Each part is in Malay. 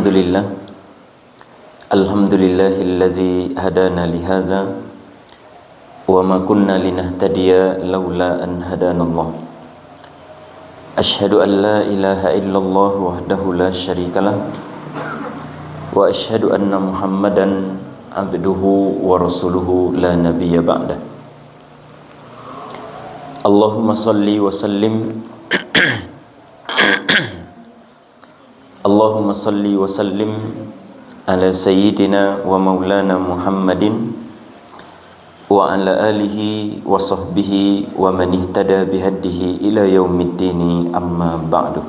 Alhamdulillah Alhamdulillahilladzi hadana lihadza wa ma kunna linahtadiya laula an hadanallah. Asyhadu an la ilaha illallah wahdahu la syarikalah wa asyhadu anna Muhammadan abduhu wa rasuluhu la nabiyya ba'dah. Allahumma salli wa sallim Allahumma salli wa sallim ala sayyidina wa maulana Muhammadin wa ala alihi wa sahbihi wa man ihtada bihaddihi ila yaumiddini, amma ba'du.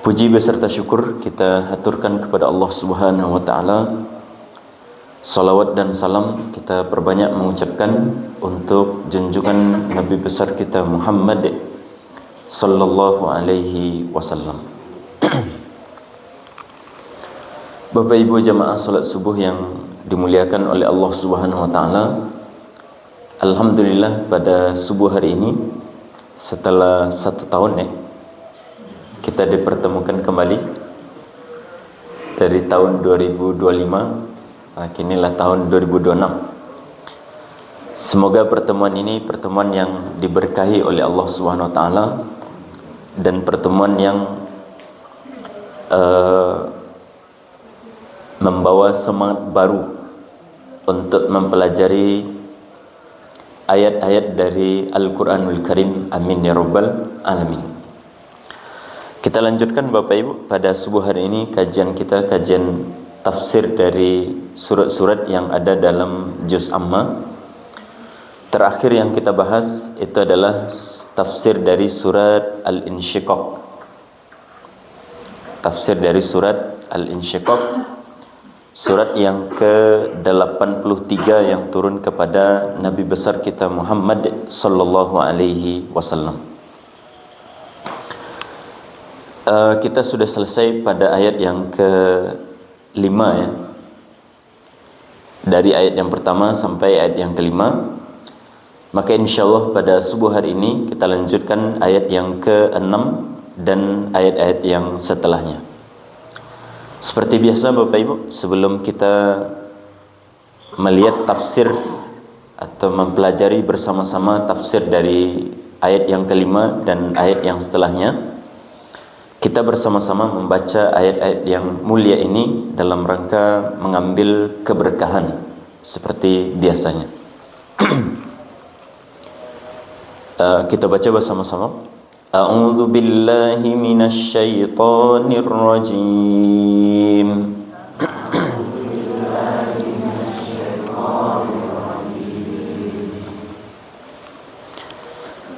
Puji beserta syukur kita haturkan kepada Allah Subhanahu wa taala. Salawat dan salam kita perbanyak mengucapkan untuk junjungan Nabi besar kita Muhammad sallallahu alaihi wasallam. Bapak Ibu jamaah salat subuh yang dimuliakan oleh Allah Subhanahu wa taala. Alhamdulillah pada subuh hari ini setelah 1 tahun kita dipertemukan kembali dari tahun 2025, kinilah tahun 2026. Semoga pertemuan ini pertemuan yang diberkahi oleh Allah Subhanahu wa taala dan pertemuan yang membawa semangat baru untuk mempelajari ayat-ayat dari Al-Quranul Karim. Amin ya Rabbal Alamin. Kita lanjutkan Bapak Ibu pada subuh hari ini kajian kita, kajian tafsir dari surat-surat yang ada dalam Juz Amma. Terakhir yang kita bahas itu adalah tafsir dari surat Al-Insyiqaq. Tafsir dari surat Al-Insyiqaq, surat yang ke-83 yang turun kepada Nabi besar kita Muhammad sallallahu alaihi wasallam. Kita sudah selesai pada ayat yang ke-5 ya. Dari ayat yang pertama sampai ayat yang ke-5. Maka insyaAllah pada subuh hari ini kita lanjutkan ayat yang ke-6 dan ayat-ayat yang setelahnya. Seperti biasa Bapak Ibu, sebelum kita melihat tafsir atau mempelajari bersama-sama tafsir dari ayat yang ke-5 dan ayat yang setelahnya, kita bersama-sama membaca ayat-ayat yang mulia ini dalam rangka mengambil keberkahan seperti biasanya. Kita baca bersama-sama. A'udzu billahi minasy syaithanir rajim.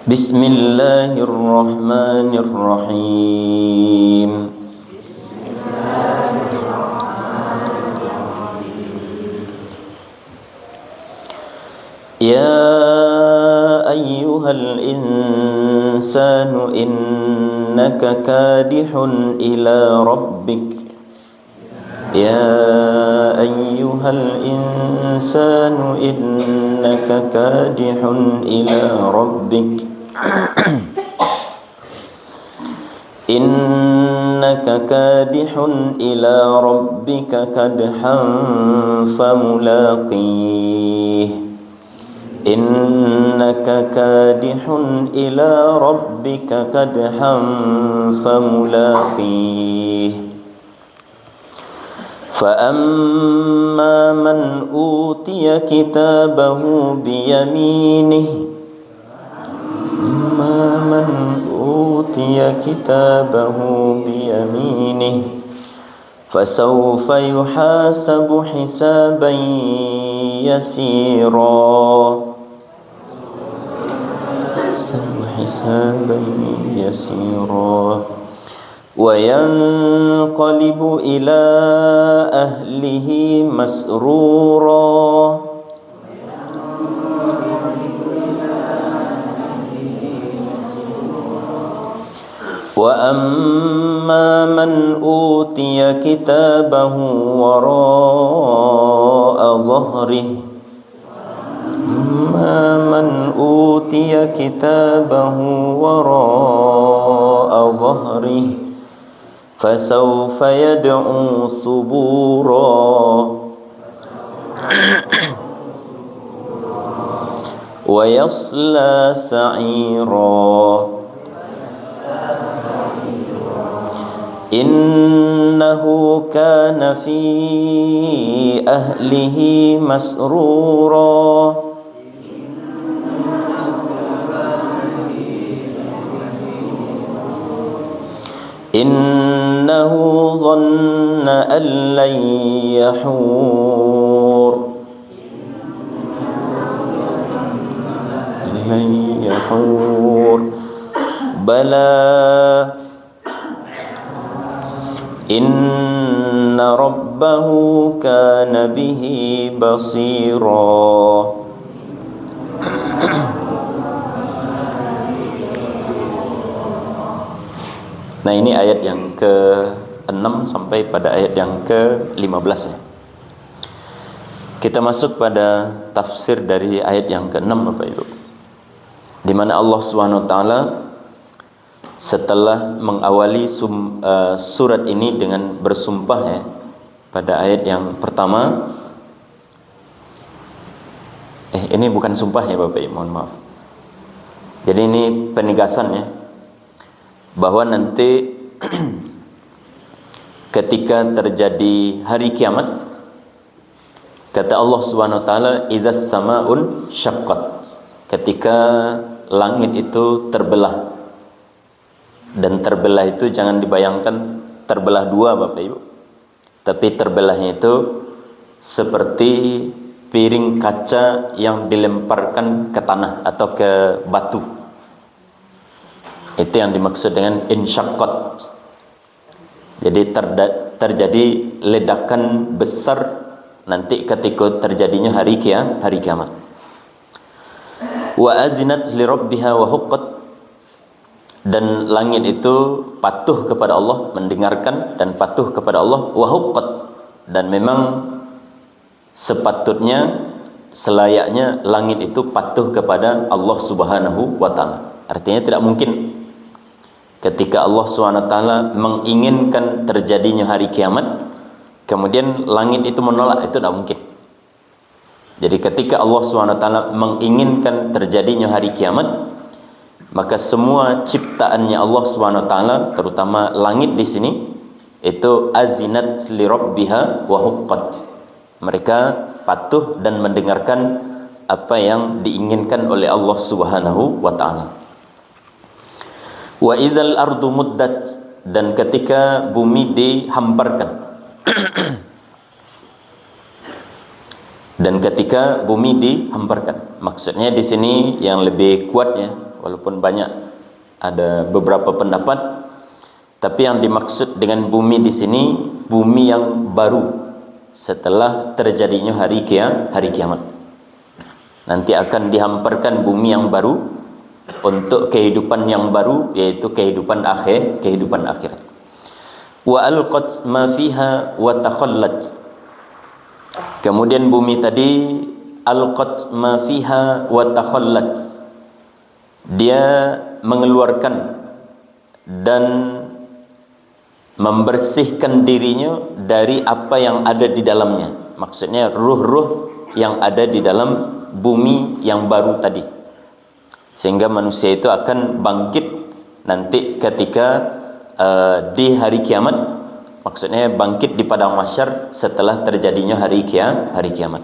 Bismillahirrahmanirrahim. Ya ayyuhal insanu innaka kadihun ila rabbik. Ya ayyuhal insanu innaka kadihun ila rabbik. Innaka kadihun ila rabbika kadhan famulaqih. Innaka kadihun ila rabbika kadhan famulaqih. Fa amma man utiya kitabahu biyaminih. Amma man utiya kitabahu biyaminih. Fasawfa yuhasabu hisaban yasira. حسابا يسيرا وينقلب إلى أهله مسرورا وأما من أوتي كتابه وراء ظهره من أوتي كتابه وراء ظهره فسوف يدعو ثبورا ويصلى سعيرا إنه كان في أهله مسرورا إنه ظن أن لن يحور بلى إن ربه كان به بصيرا. Nah, ini ayat yang ke-6 sampai pada ayat yang ke-15 ya. Kita masuk pada tafsir dari ayat yang ke-6 Bapak Ibu, di mana Allah Subhanahu wa taala setelah mengawali surat ini dengan bersumpah ya, pada ayat yang pertama, ini bukan sumpah ya Bapak Ibu, mohon maaf. Jadi ini penegasan ya, bahwa nanti ketika terjadi hari kiamat, kata Allah Subhanahu wa taala, idzas samaun syaqqat, ketika langit itu terbelah. Dan terbelah itu jangan dibayangkan terbelah dua Bapak Ibu, tapi terbelahnya itu seperti piring kaca yang dilemparkan ke tanah atau ke batu. Itu yang dimaksud dengan insyaqqat. Jadi terjadi ledakan besar nanti ketika terjadinya hari kiamat. Wa azinat li rabbiha wa huqqat, dan langit itu patuh kepada Allah, mendengarkan dan patuh kepada Allah, wa huqqat, dan memang sepatutnya, selayaknya langit itu patuh kepada Allah Subhanahu wa taala. Artinya tidak mungkin ketika Allah SWT menginginkan terjadinya hari kiamat, kemudian langit itu menolak, itu tidak mungkin. Jadi ketika Allah SWT menginginkan terjadinya hari kiamat, maka semua ciptaannya Allah SWT, terutama langit di sini, itu azinat li rabbiha wa huqqat. Mereka patuh dan mendengarkan apa yang diinginkan oleh Allah Subhanahu wa taala. Wa idzal ardu muddat, dan ketika bumi dihamparkan. Dan ketika bumi dihamparkan, maksudnya di sini yang lebih kuatnya, walaupun banyak ada beberapa pendapat, tapi yang dimaksud dengan bumi di sini bumi yang baru setelah terjadinya hari kiamat. Nanti akan dihamparkan bumi yang baru untuk kehidupan yang baru, yaitu kehidupan akhirat. Wa alqat ma fiha wa takhallat. Kemudian bumi tadi alqat ma fiha wa takhallat, dia mengeluarkan dan membersihkan dirinya dari apa yang ada di dalamnya. Maksudnya ruh-ruh yang ada di dalam bumi yang baru tadi, sehingga manusia itu akan bangkit nanti ketika di hari kiamat. Maksudnya bangkit di padang mahsyar setelah terjadinya hari kiamat.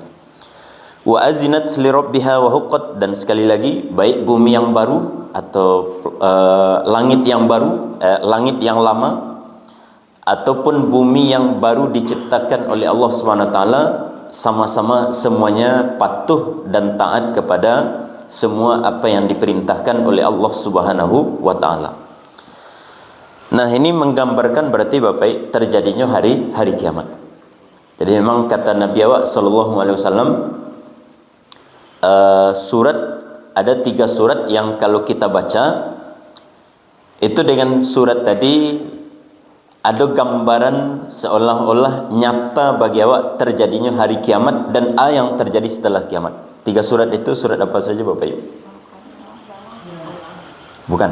Wa azinat li rabbiha wa huqqat, dan sekali lagi baik bumi yang baru atau langit yang baru, langit yang lama, ataupun bumi yang baru diciptakan oleh Allah SWT, sama-sama semuanya patuh dan taat kepada semua apa yang diperintahkan oleh Allah Subhanahu wa taala. Nah, ini menggambarkan berarti Bapak terjadinya hari kiamat. Jadi memang kata Nabi awak sallallahu alaihi wasallam, surat, ada 3 surat yang kalau kita baca itu dengan surat tadi ada gambaran seolah-olah nyata bagi awak terjadinya hari kiamat dan yang terjadi setelah kiamat. 3 surat itu surat apa saja Bapak Ibu? Bukan.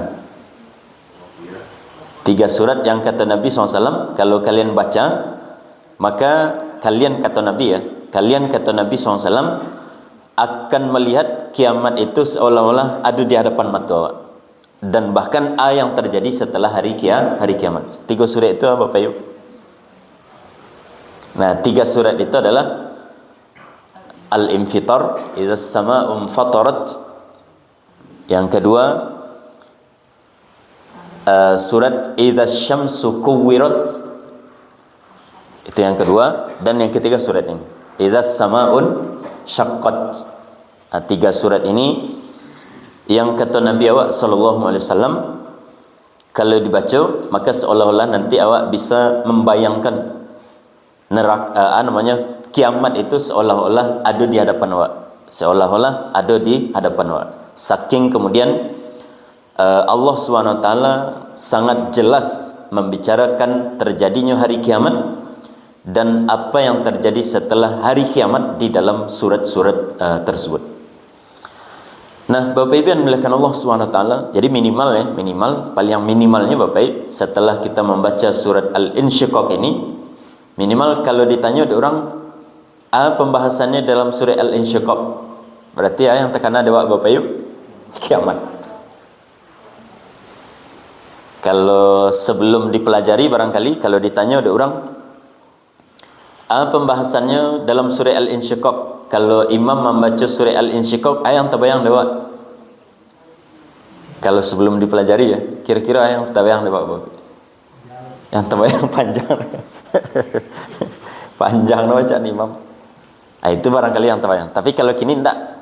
3 surat yang kata Nabi SAW, kalau kalian baca, maka kalian kata Nabi ya, kalian kata Nabi SAW akan melihat kiamat itu seolah-olah ada di hadapan mata awak. Dan bahkan yang terjadi setelah hari kiamat. 3 surat itu apa Pak Yub? Nah, 3 surat itu adalah Al-Infitar, Iza Sama'um Fatarat. Yang kedua surat Iza Syamsu Kuwirat, itu yang kedua. Dan yang ketiga surat ini, Iza Sama'un Syaqqat. 3 surat ini yang kata Nabi awak sallallahu alaihi wasallam, kalau dibaca maka seolah-olah nanti awak bisa membayangkan neraka, kiamat itu seolah-olah ada di hadapan awak, seolah-olah ada di hadapan awak. Saking kemudian Allah SWT sangat jelas membicarakan terjadinya hari kiamat dan apa yang terjadi setelah hari kiamat di dalam surat-surat tersebut. Nah, Bapak Ibu yang dimuliakan Allah SWT, jadi minimal ya, paling minimalnya Bapak Ibu, setelah kita membaca surat Al-Insyiqaq ini, minimal kalau ditanya ada orang, pembahasannya dalam surat Al-Insyiqaq, berarti yang terkena ada Bapak Ibu, kiamat. Kalau sebelum dipelajari barangkali, kalau ditanya ada orang, pembahasannya dalam surah Al-Insyiqaq, kalau imam membaca surah Al-Insyiqaq, yang terbayang lewat. Kalau sebelum dipelajari ya, kira-kira yang terbayang lewat Bapak. Yang terbayang panjang. Panjang baca imam. Itu barangkali yang terbayang. Tapi kalau kini tidak.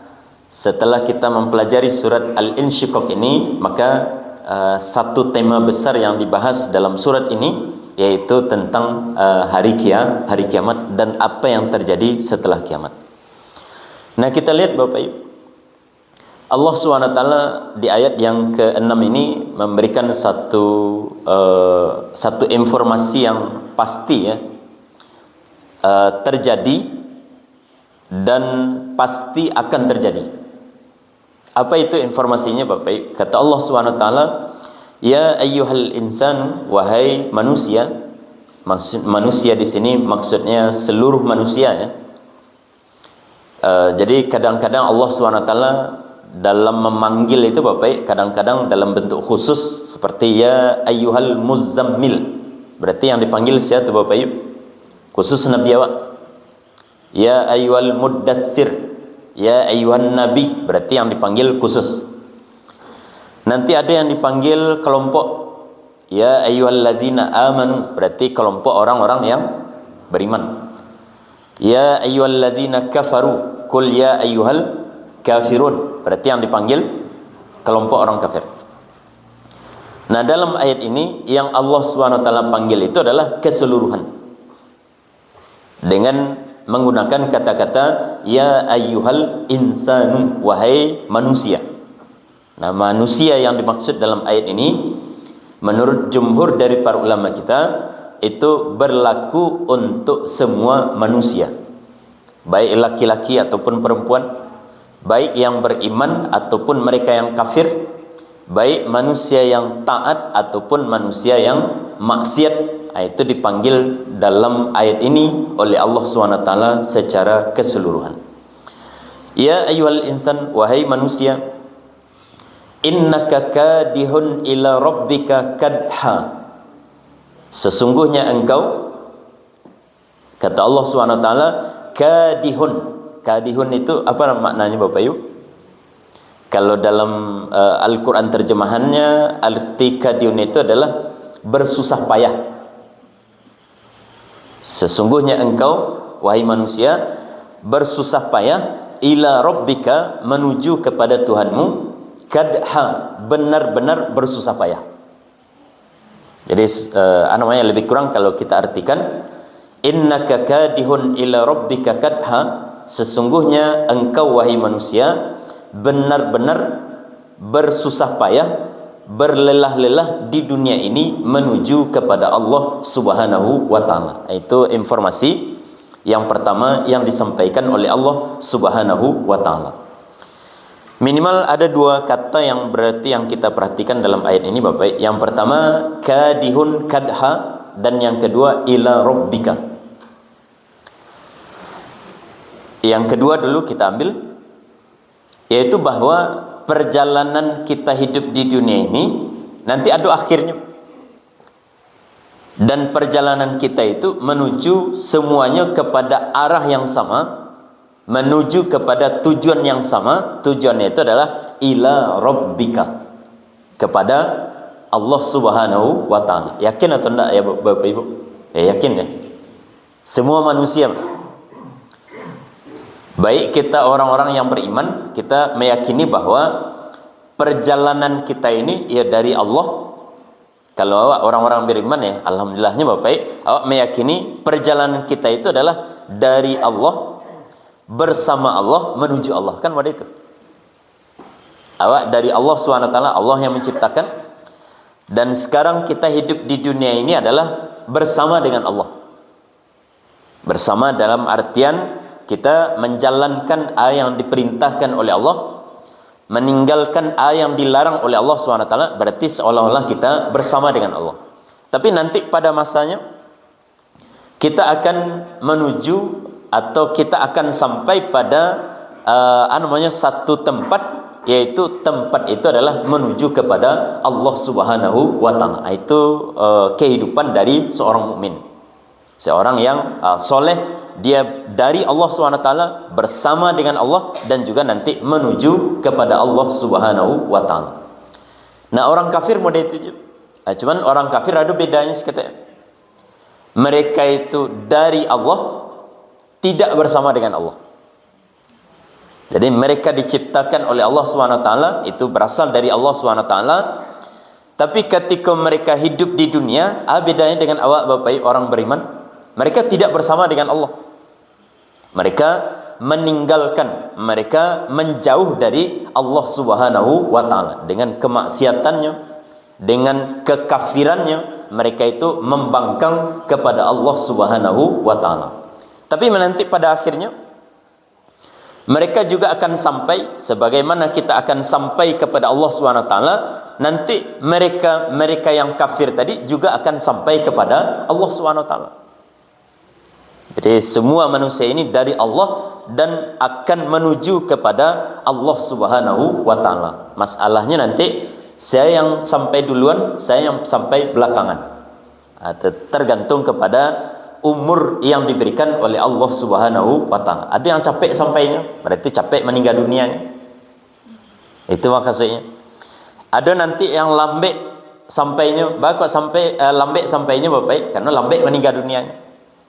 Setelah kita mempelajari surat Al-Insyiqaq ini, maka satu tema besar yang dibahas dalam surat ini, yaitu tentang hari kiamat dan apa yang terjadi setelah kiamat. Nah, kita lihat Bapak Ibu, Allah SWT di ayat yang ke-6 ini memberikan satu informasi yang pasti ya, terjadi dan pasti akan terjadi. Apa itu informasinya Bapak Ibu? Kata Allah SWT, ya ayyuhal insan, wahai manusia. Manusia di sini maksudnya seluruh manusia ya. Jadi kadang-kadang Allah SWT dalam memanggil itu Bapak, kadang-kadang dalam bentuk khusus seperti ya ayyuhal muzammil. Berarti yang dipanggil siapa Bapak Ibu? Khusus Nabi awak. Ya ayyuhal muddassir, ya ayyuhan nabi, berarti yang dipanggil khusus. Nanti ada yang dipanggil kelompok, ya ayyuhal lazina amanu, berarti kelompok orang-orang yang beriman. Ya ayyuhallazina kafaru, qul ya ayyuhal kafirun, berarti yang dipanggil kelompok orang kafir. Nah, dalam ayat ini yang Allah SWT panggil itu adalah keseluruhan, dengan menggunakan kata-kata ya ayyuhal insanu, wahai manusia. Nah, manusia yang dimaksud dalam ayat ini menurut jumhur dari para ulama kita itu berlaku untuk semua manusia, baik laki-laki ataupun perempuan, baik yang beriman ataupun mereka yang kafir, baik manusia yang taat ataupun manusia yang maksiat. Itu dipanggil dalam ayat ini oleh Allah SWT secara keseluruhan. Ya ayyuhal insan, wahai manusia, innaka kadihun ila rabbika kadha, sesungguhnya engkau, kata Allah SWT, kadihun. Kadihun itu apa maknanya Bapak Ibu? Kalau dalam Al-Quran terjemahannya, arti kadihun itu adalah bersusah payah. Sesungguhnya engkau, wahai manusia, bersusah payah ila rabbika, menuju kepada Tuhanmu, kadha, benar-benar bersusah payah. Jadi namanya lebih kurang kalau kita artikan, innaka kadihun ila rabbika kadha, sesungguhnya engkau wahai manusia benar-benar bersusah payah, berlelah-lelah di dunia ini menuju kepada Allah Subhanahu wa taala. Itu informasi yang pertama yang disampaikan oleh Allah Subhanahu wa taala. Minimal ada dua kata yang berarti yang kita perhatikan dalam ayat ini Bapak. Yang pertama kadihun kadha, dan yang kedua ila rabbika. Yang kedua dulu kita ambil, yaitu bahwa perjalanan kita hidup di dunia ini nanti ada akhirnya. Dan perjalanan kita itu menuju semuanya kepada arah yang sama, menuju kepada tujuan yang sama. Tujuannya itu adalah ila rabbika, kepada Allah Subhanahu wa taala. Yakin atau enggak ya Bapak Ibu? Ya yakin ya. Semua manusia, baik kita orang-orang yang beriman, kita meyakini bahwa perjalanan kita ini ya dari Allah. Kalau awak orang-orang beriman ya, alhamdulillahnya Bapak, awak meyakini perjalanan kita itu adalah dari Allah, bersama Allah, menuju Allah. Kan pada itu. Awak dari Allah SWT, Allah yang menciptakan. Dan sekarang kita hidup di dunia ini adalah bersama dengan Allah. Bersama dalam artian kita menjalankan apa yang diperintahkan oleh Allah, meninggalkan apa yang dilarang oleh Allah SWT. Berarti seolah-olah kita bersama dengan Allah. Tapi nanti pada masanya kita akan menuju atau kita akan sampai pada satu tempat, yaitu tempat itu adalah menuju kepada Allah Subhanahu wa taala. Itu kehidupan dari seorang mukmin. Seorang yang soleh, dia dari Allah SWT, bersama dengan Allah, dan juga nanti menuju kepada Allah Subhanahu wa taala. Nah, orang kafir model itu. Cuman orang kafir ada bedanya sekata. Mereka itu dari Allah, tidak bersama dengan Allah. Jadi mereka diciptakan oleh Allah SWT, itu berasal dari Allah SWT. Tapi ketika mereka hidup di dunia, bedanya dengan awak Bapak orang beriman, mereka tidak bersama dengan Allah. Mereka meninggalkan, mereka menjauh dari Allah Subhanahu wa taala. Dengan kemaksiatannya, dengan kekafirannya, mereka itu membangkang kepada Allah Subhanahu wa taala. Tapi nanti pada akhirnya mereka juga akan sampai, sebagaimana kita akan sampai kepada Allah SWT, nanti mereka yang kafir tadi juga akan sampai kepada Allah SWT. Jadi semua manusia ini dari Allah dan akan menuju kepada Allah Subhanahu wa taala. Masalahnya nanti saya yang sampai duluan, saya yang sampai belakangan. Tergantung kepada umur yang diberikan oleh Allah Subhanahu wa taala. Ada yang capek sampainya, berarti capek meninggal dunianya. Itu maksudnya. Ada nanti yang lambat sampainya, bakal sampai lambat sampainya Bapak, karena lambat meninggal dunianya.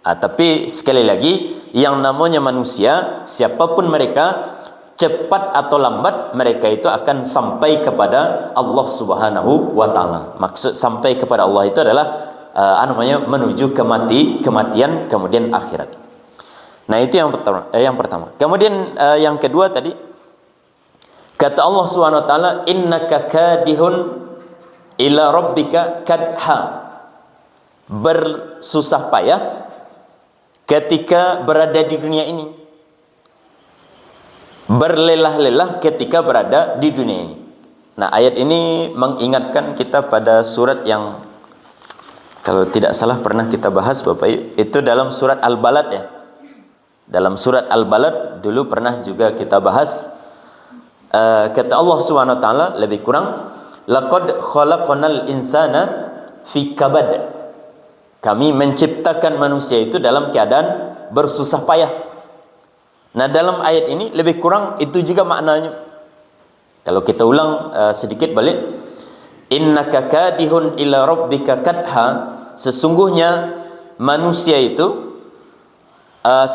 Tapi sekali lagi, yang namanya manusia, siapapun mereka, cepat atau lambat, mereka itu akan sampai kepada Allah Subhanahu wa taala. Maksud sampai kepada Allah itu adalah menuju kematian, kemudian akhirat. Nah, itu yang pertama. Kemudian yang kedua tadi, kata Allah Subhanahu wa taala, innaka kadihun ila rabbika kadha. Bersusah payah ketika berada di dunia ini, berlelah-lelah ketika berada di dunia ini. Nah, ayat ini mengingatkan kita pada surat yang kalau tidak salah pernah kita bahas Bapak, itu dalam surat Al-Balad ya. Dalam surat Al-Balad dulu pernah juga kita bahas. Kata Allah Subhanahu wa taala lebih kurang, laqad khalaqnal insana fi kabad. Kami menciptakan manusia itu dalam keadaan bersusah payah. Nah, dalam ayat ini lebih kurang itu juga maknanya. Kalau kita ulang sedikit balik, innaka kadihun ila rabbika kadha. Sesungguhnya manusia itu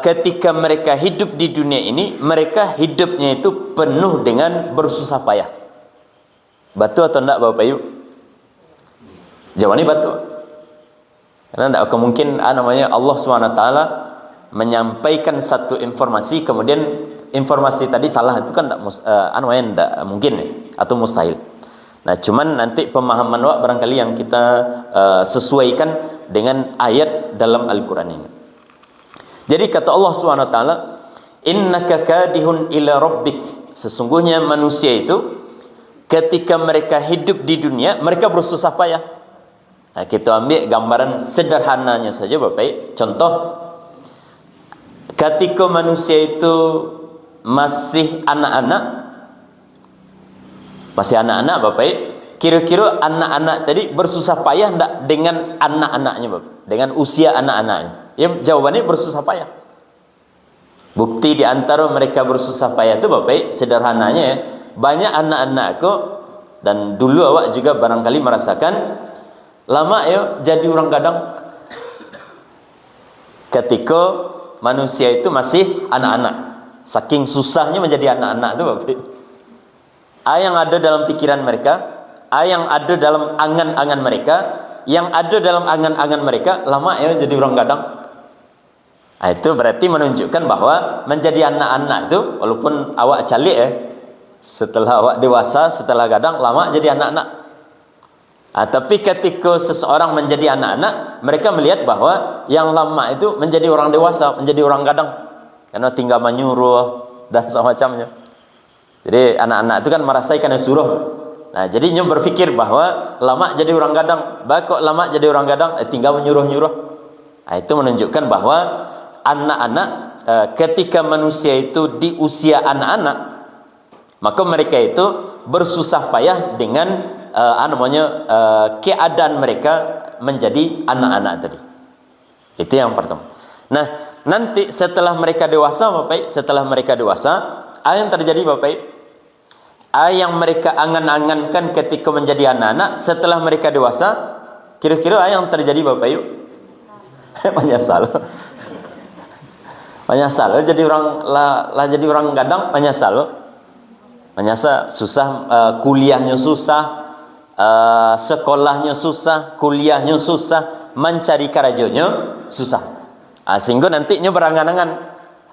ketika mereka hidup di dunia ini, mereka hidupnya itu penuh dengan bersusah payah. Betul atau enggak Bapak Ibu? Jawabannya betul. Karena tidak mungkin Allah SWT menyampaikan satu informasi, kemudian informasi tadi salah, itu kan tidak mungkin ya, atau mustahil. Nah, cuman nanti pemahaman barangkali yang kita sesuaikan dengan ayat dalam Al-Quran ini. Jadi kata Allah SWT, innaka kadihun ila rabbik, sesungguhnya manusia itu ketika mereka hidup di dunia mereka bersusah payah. Nah, kita ambil gambaran sederhananya saja Bapak. Contoh, ketika manusia itu masih anak-anak Bapak, kira-kira anak-anak tadi bersusah payah enggak dengan anak-anaknya Bapak, dengan usia anak-anaknya? Ya, jawabannya bersusah payah. Bukti di antara mereka bersusah payah itu Bapak, sederhananya ya, banyak anak-anakku, dan dulu awak juga barangkali merasakan, lama ya jadi orang gadang ketika manusia itu masih anak-anak. Saking susahnya menjadi anak-anak itu Bapak, yang ada dalam pikiran mereka, yang ada dalam angan-angan mereka, yang ada dalam angan-angan mereka, lama ya jadi orang gadang. Nah, itu berarti menunjukkan bahwa menjadi anak-anak itu, walaupun awak calik ya, setelah awak dewasa, setelah gadang, lama jadi anak-anak. Nah, tapi ketika seseorang menjadi anak-anak, mereka melihat bahwa yang lama itu menjadi orang dewasa, menjadi orang gadang, karena tinggal menyuruh dan semacamnya. Jadi anak-anak itu kan merasakan suruh. Nah, jadinya berpikir bahwa lama jadi orang gadang, kok lama jadi orang gadang, tinggal menyuruh-nyuruh. Nah, itu menunjukkan bahwa anak-anak, ketika manusia itu di usia anak-anak, maka mereka itu bersusah payah dengan keadaan mereka menjadi anak-anak tadi. Itu yang pertama. Nah, nanti setelah mereka dewasa Bapak, setelah mereka dewasa, apa yang terjadi Bapak? Yang mereka angan-angankan ketika menjadi anak-anak, setelah mereka dewasa, kira-kira yang terjadi Bapak yuk? Menyesal. Menyesal jadi orang lah jadi orang gadang, menyesal susah, kuliahnya susah, sekolahnya susah, kuliahnya susah, mencari kerjanya susah. Sehingga nantinya berangan-angan,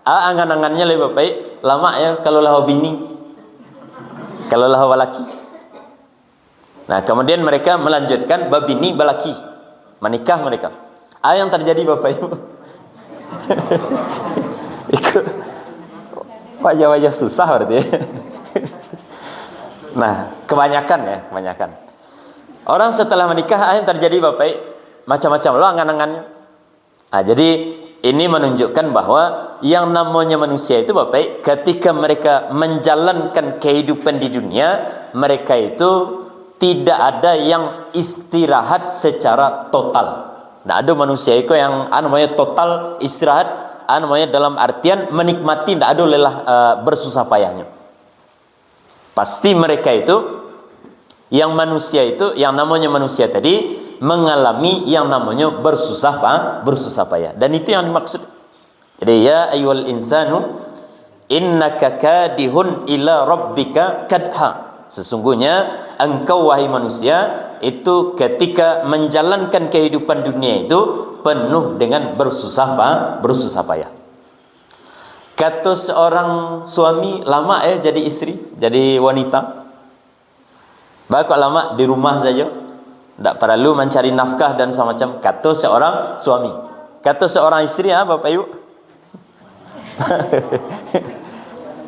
angan-angannya lebih baik lama ya kalau lah bini, kalau lah laki. Nah, kemudian mereka melanjutkan babini balaki, menikah mereka. Yang terjadi Bapak Ibu, ikut wajah-wajah susah berarti. Nah, kebanyakan orang setelah menikah, yang terjadi Bapak, macam-macam loh angan-angannya. Nah, jadi ini menunjukkan bahwa yang namanya manusia itu Bapak, ketika mereka menjalankan kehidupan di dunia, mereka itu tidak ada yang istirahat secara total. Tidak ada manusia itu yang namanya total istirahat, namanya dalam artian menikmati, tidak ada lelah bersusah payahnya. Pasti mereka itu, yang manusia itu, yang namanya manusia tadi, mengalami yang namanya bersusah payah. Dan itu yang dimaksud. Jadi ya ayyuhal insanu innaka kadihun ila rabbika kadha. Sesungguhnya engkau wahai manusia itu ketika menjalankan kehidupan dunia itu penuh dengan bersusah payah. Kata seorang suami, lama jadi istri, jadi wanita. Baik lama di rumah saja, tidak perlu mencari nafkah dan semacam. Kata seorang suami. Kata seorang istri, Bapak Ibu.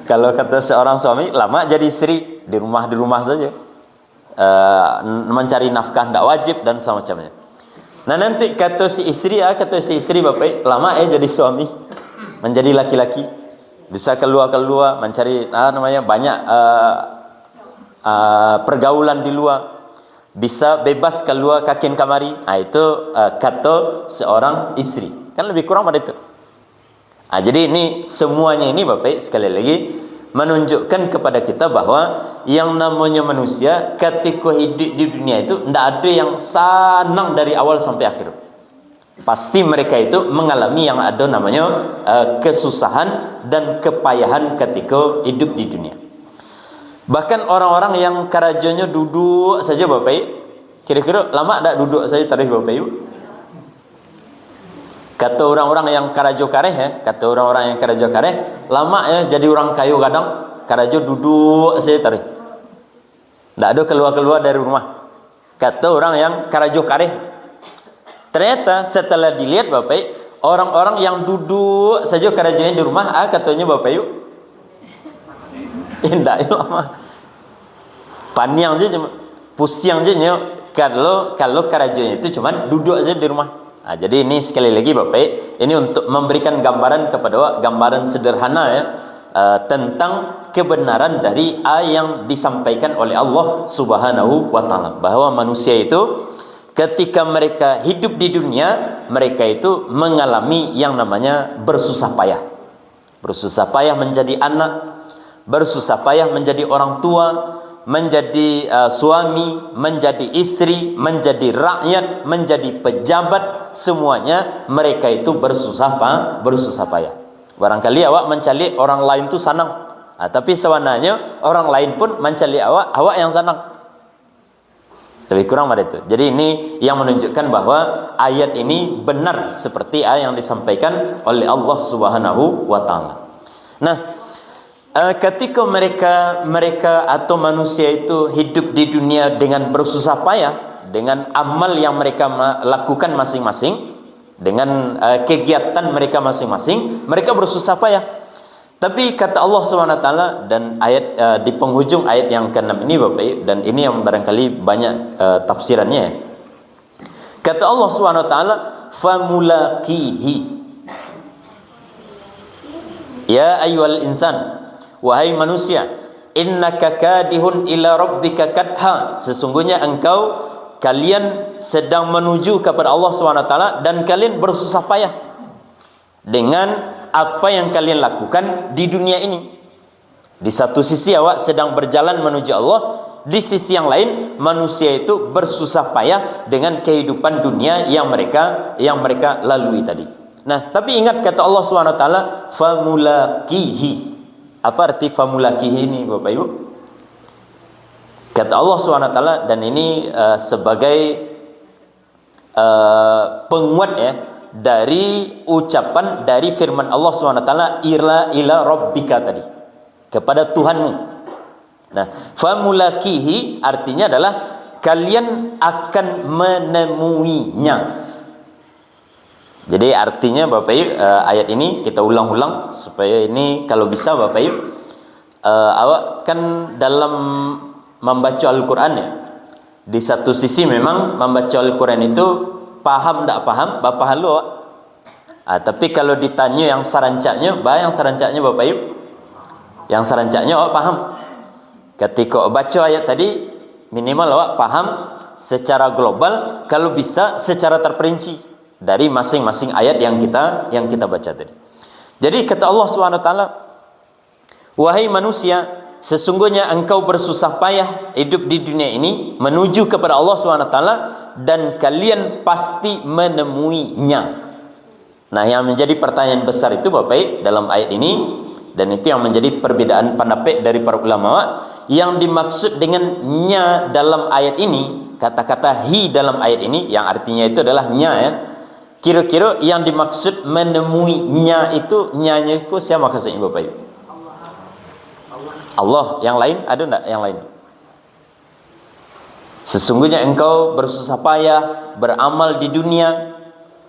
Kalau kata seorang suami, lama jadi istri, di rumah saja, mencari nafkah tidak wajib dan semacamnya. Nah, nanti kata si istri Bapak, lama jadi suami, menjadi laki-laki, bisa keluar mencari banyak pergaulan di luar, bisa bebas keluar kakin kamari. Nah, itu kata seorang istri, kan lebih kurang pada itu. Jadi ini semuanya ini Bapak sekali lagi menunjukkan kepada kita bahwa yang namanya manusia ketika hidup di dunia itu tidak ada yang senang dari awal sampai akhir. Pasti mereka itu mengalami yang ada namanya kesusahan dan kepayahan ketika hidup di dunia. Bahkan orang-orang yang kerajanya duduk saja Bapak, kira-kira lama tak duduk saja tarikh Bapak Ibu? Kata orang-orang yang karajo kareh lama jadi orang kayu gadang, karajo duduk saja tarikh, tidak ada keluar dari rumah. Kata orang yang karajo kareh. Ternyata setelah dilihat Bapak, Orang-orang yang duduk saja kerajaannya di rumah, katanya Bapak Ibu, indah lama. Paniang je, pusiang je, kalau kerajaannya itu cuman duduk saja di rumah. Jadi ini sekali lagi Bapak Ibu, ini untuk memberikan gambaran kepada gambaran sederhana ya, tentang kebenaran dari yang disampaikan oleh Allah Subhanahu wa taala, bahwa manusia itu ketika mereka hidup di dunia, mereka itu mengalami yang namanya bersusah payah. Bersusah payah menjadi anak, bersusah payah menjadi orang tua, menjadi suami, menjadi istri, menjadi rakyat, menjadi pejabat, semuanya mereka itu bersusah payah. Barangkali awak mencari orang lain itu senang, tapi sebenarnya orang lain pun mencari awak yang senang. Lebih kurang pada itu. Jadi ini yang menunjukkan bahwa ayat ini benar seperti ayat yang disampaikan oleh Allah Subhanahu wa taala. Nah, ketika mereka atau manusia itu hidup di dunia dengan bersusah payah, dengan amal yang mereka lakukan masing-masing, dengan kegiatan mereka masing-masing, mereka bersusah payah. Tapi kata Allah SWT, dan ayat di penghujung ayat yang ke-6 ini Bapak Ibu, dan ini yang barangkali banyak tafsirannya. Kata Allah SWT, famulakihi, ya ayyuhal insan, wahai manusia, innaka kadihun ila rabbika kadha, sesungguhnya kalian sedang menuju kepada Allah SWT, dan kalian bersusah payah dengan apa yang kalian lakukan di dunia ini. Di satu sisi awak sedang berjalan menuju Allah, di sisi yang lain manusia itu bersusah payah dengan kehidupan dunia yang mereka lalui tadi. Nah, tapi ingat kata Allah SWT, famulakihi. Apa arti famulakihi ini Bapak Ibu? Kata Allah SWT, dan ini sebagai penguat ya, dari ucapan, dari firman Allah SWT, ila rabbika tadi, kepada Tuhanmu. Nah, famulakihi artinya adalah kalian akan menemuinya. Jadi artinya Bapak Ibu, ayat ini kita ulang-ulang supaya ini kalau bisa Bapak Ibu, awak kan dalam membaca Al-Quran ya, di satu sisi memang membaca Al-Quran itu paham tak paham Bapak halu, tapi kalau ditanya yang sarancaknya Bapak Ibu, yang sarancaknya awak paham. Ketika awak baca ayat tadi, minimal awak paham secara global, kalau bisa secara terperinci dari masing-masing ayat yang kita baca tadi. Jadi kata Allah SWT, wahai manusia, sesungguhnya engkau bersusah payah hidup di dunia ini menuju kepada Allah SWT, dan kalian pasti menemuinya. Nah, yang menjadi pertanyaan besar itu Bapak Ibu dalam ayat ini, dan itu yang menjadi perbedaan pendapat dari para ulama, yang dimaksud dengan nya dalam ayat ini, kata-kata hi dalam ayat ini yang artinya itu adalah nya ya. Kira-kira yang dimaksud menemuinya itu, nyanya itu siapa maksudnya Bapak Ibu? Allah. Yang lain ada enggak yang lain? Sesungguhnya engkau bersusah payah beramal di dunia,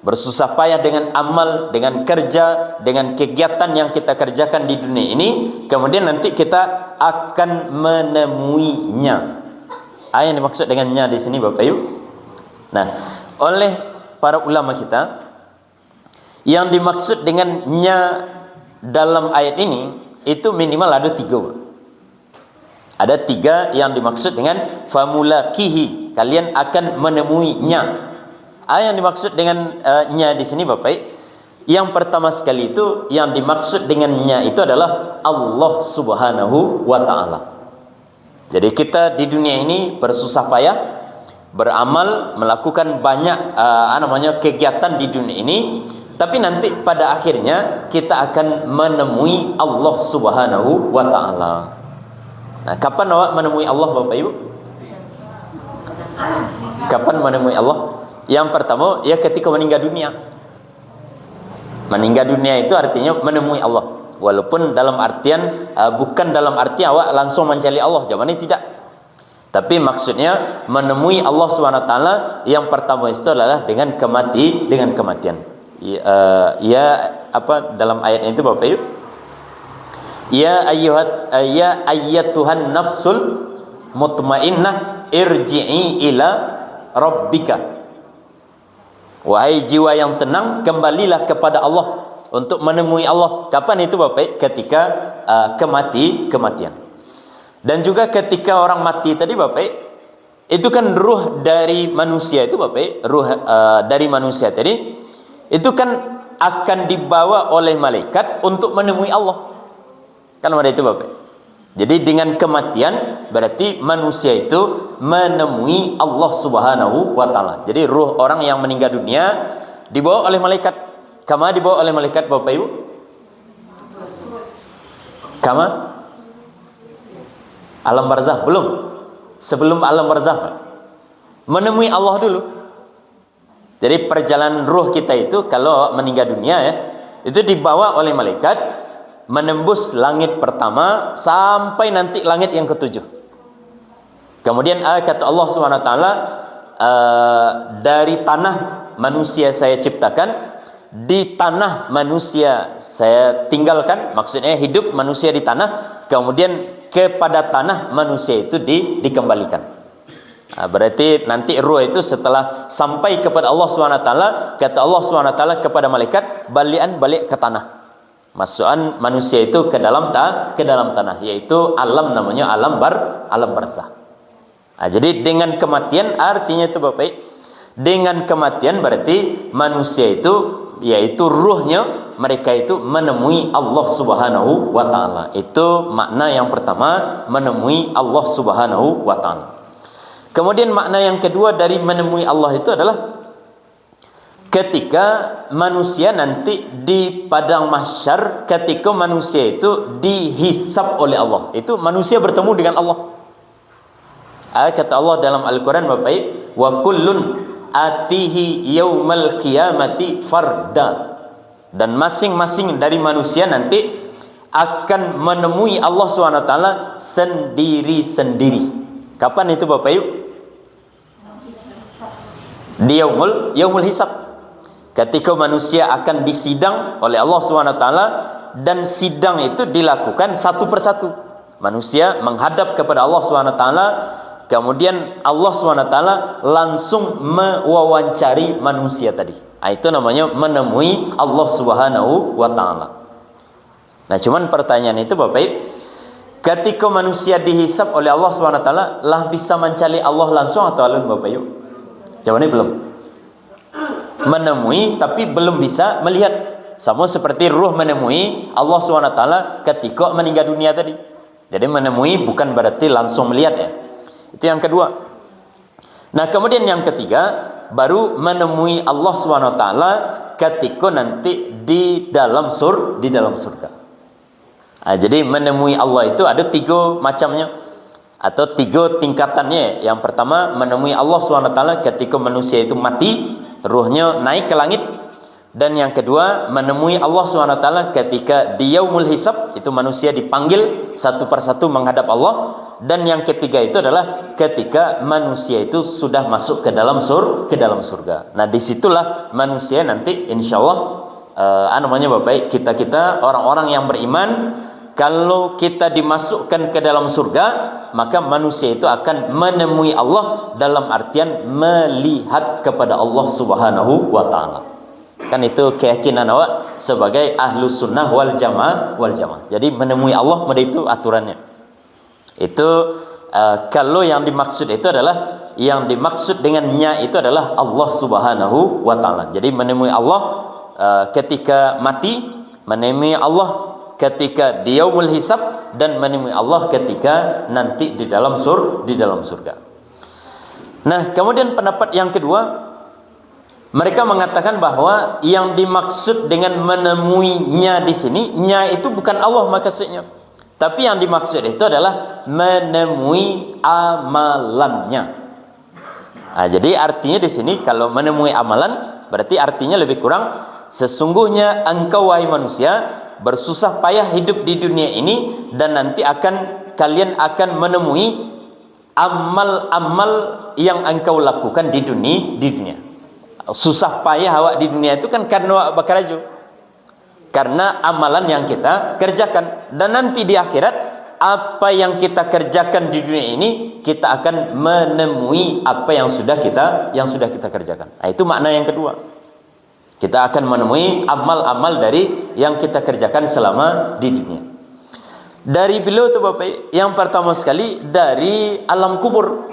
bersusah payah dengan amal, dengan kerja, dengan kegiatan yang kita kerjakan di dunia ini, kemudian nanti kita akan menemuinya. Apa yang dimaksud dengannya di sini Bapak Ibu? Nah, oleh para ulama kita, yang dimaksud dengan nya dalam ayat ini itu minimal ada 3. Ada 3 yang dimaksud dengan famulakihi, kalian akan menemuinya. Yang dimaksud dengan nya di sini Bapak, yang pertama sekali itu yang dimaksud dengan nya itu adalah Allah Subhanahu wa taala. Jadi kita di dunia ini bersusah payah beramal, melakukan banyak kegiatan di dunia ini, tapi nanti pada akhirnya kita akan menemui Allah Subhanahu wa taala. Nah, kapan awak menemui Allah Bapak Ibu? Kapan menemui Allah? Yang pertama, ya ketika meninggal dunia. Meninggal dunia itu artinya menemui Allah. Walaupun dalam artian bukan dalam arti awak langsung mencari Allah, jawabannya tidak. Tapi maksudnya menemui Allah SWT yang pertama itu adalah dengan kematian. ya apa dalam ayat itu Bapak Ibu? Ya ayyatuhan nafsul mutmainnah irji'i ila rabbika. Wahai jiwa yang tenang, kembalilah kepada Allah untuk menemui Allah. Kapan itu Bapak? Ketika kematian. Dan juga ketika orang mati tadi Bapak, itu kan ruh dari manusia itu Bapak, ruh dari manusia tadi itu kan akan dibawa oleh malaikat untuk menemui Allah. Kan ada itu Bapak. Jadi dengan kematian berarti manusia itu menemui Allah Subhanahu wa taala. Jadi ruh orang yang meninggal dunia dibawa oleh malaikat. Kama dibawa oleh malaikat Bapak Ibu? Kama? Alam barzah belum. Sebelum alam barzah menemui Allah dulu. Jadi perjalanan ruh kita itu kalau meninggal dunia ya, itu dibawa oleh malaikat menembus langit pertama sampai nanti langit yang ketujuh. Kemudian kata Allah SWT, dari tanah manusia saya ciptakan, di tanah manusia saya tinggalkan, maksudnya hidup manusia di tanah, kemudian kepada tanah manusia itu dikembalikan. Berarti nanti ruh itu setelah sampai kepada Allah SWT, kata Allah SWT kepada malaikat, balik ke tanah. Masukkan manusia itu ke dalam tanah, yaitu alam, namanya alam barzah. Jadi dengan kematian artinya itu Bapak, dengan kematian berarti manusia itu, yaitu ruhnya, mereka itu menemui Allah Subhanahu wa taala. Itu makna yang pertama, menemui Allah Subhanahu wa taala. Kemudian makna yang kedua dari menemui Allah itu adalah ketika manusia nanti di padang mahsyar, ketika manusia itu dihisab oleh Allah, itu manusia bertemu dengan Allah. Kata Allah dalam Al-Quran Bapak, wa kullun atihi yaumal qiyamati farda. Dan masing-masing dari manusia nanti akan menemui Allah SWT sendiri-sendiri. Kapan itu Bapak Ibu? Di yaumul hisab. Ketika manusia akan disidang oleh Allah SWT, dan sidang itu dilakukan satu persatu. Manusia menghadap kepada Allah SWT, kemudian Allah SWT langsung mewawancari manusia tadi. Itu namanya menemui Allah Subhanahu wa taala. Nah, cuman pertanyaan itu Bapak, ketika manusia dihisab oleh Allah SWT, lah bisa mencari Allah langsung atau alun Bapak? Jawabannya belum. Menemui tapi belum bisa melihat, sama seperti ruh menemui Allah SWT ketika meninggal dunia tadi. Jadi menemui bukan berarti langsung melihat ya. Itu yang kedua. Nah kemudian yang ketiga, baru menemui Allah SWT ketika nanti di dalam surga. Jadi menemui Allah itu ada 3 macamnya atau 3 tingkatannya. Yang pertama, menemui Allah SWT ketika manusia itu mati, ruhnya naik ke langit. Dan yang kedua, menemui Allah SWT ketika di yaumul hisab, itu manusia dipanggil satu persatu menghadap Allah. Dan yang ketiga itu adalah ketika manusia itu sudah masuk ke dalam surga. Nah disitulah manusia nanti insya Allah namanya Bapak, kita orang-orang yang beriman, kalau kita dimasukkan ke dalam surga, maka manusia itu akan menemui Allah dalam artian melihat kepada Allah Subhanahu wa taala. Kan itu keyakinan awak sebagai ahlus sunnah wal jamaah. Jadi menemui Allah, itu aturannya. Itu kalau yang dimaksud itu adalah, yang dimaksud dengannya itu adalah Allah Subhanahu wa taala. Jadi menemui Allah ketika mati, menemui Allah ketika di yaumul hisab, dan menemui Allah ketika nanti di dalam surga. Nah, kemudian pendapat yang kedua, mereka mengatakan bahwa yang dimaksud dengan menemuinya di sini, nya itu bukan Allah maksudnya, tapi yang dimaksud itu adalah menemui amalannya. Jadi artinya di sini kalau menemui amalan, berarti artinya lebih kurang, sesungguhnya engkau wahai manusia bersusah payah hidup di dunia ini, dan nanti kalian akan menemui amal-amal yang engkau lakukan di dunia. Susah payah awak di dunia itu kan karena awak bekerja, karena amalan yang kita kerjakan. Dan nanti di akhirat, apa yang kita kerjakan di dunia ini, kita akan menemui apa yang sudah kita kerjakan. Nah, itu makna yang kedua. Kita akan menemui amal-amal dari yang kita kerjakan selama di dunia. Dari beliau itu Bapak, yang pertama sekali dari alam kubur.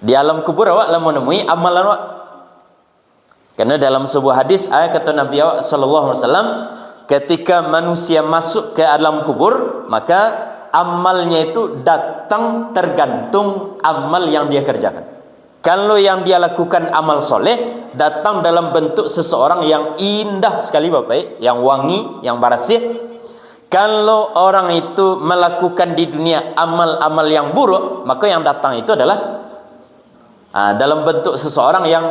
Di alam kubur awak lah menemui amalan awak. Karena dalam sebuah hadis kata Nabi sallallahu alaihi wasallam, ketika manusia masuk ke alam kubur, maka amalnya itu datang tergantung amal yang dia kerjakan. Kalau yang dia lakukan amal soleh, datang dalam bentuk seseorang yang indah sekali Bapak, yang wangi, yang bersih. Kalau orang itu melakukan di dunia amal-amal yang buruk, maka yang datang itu adalah dalam bentuk seseorang yang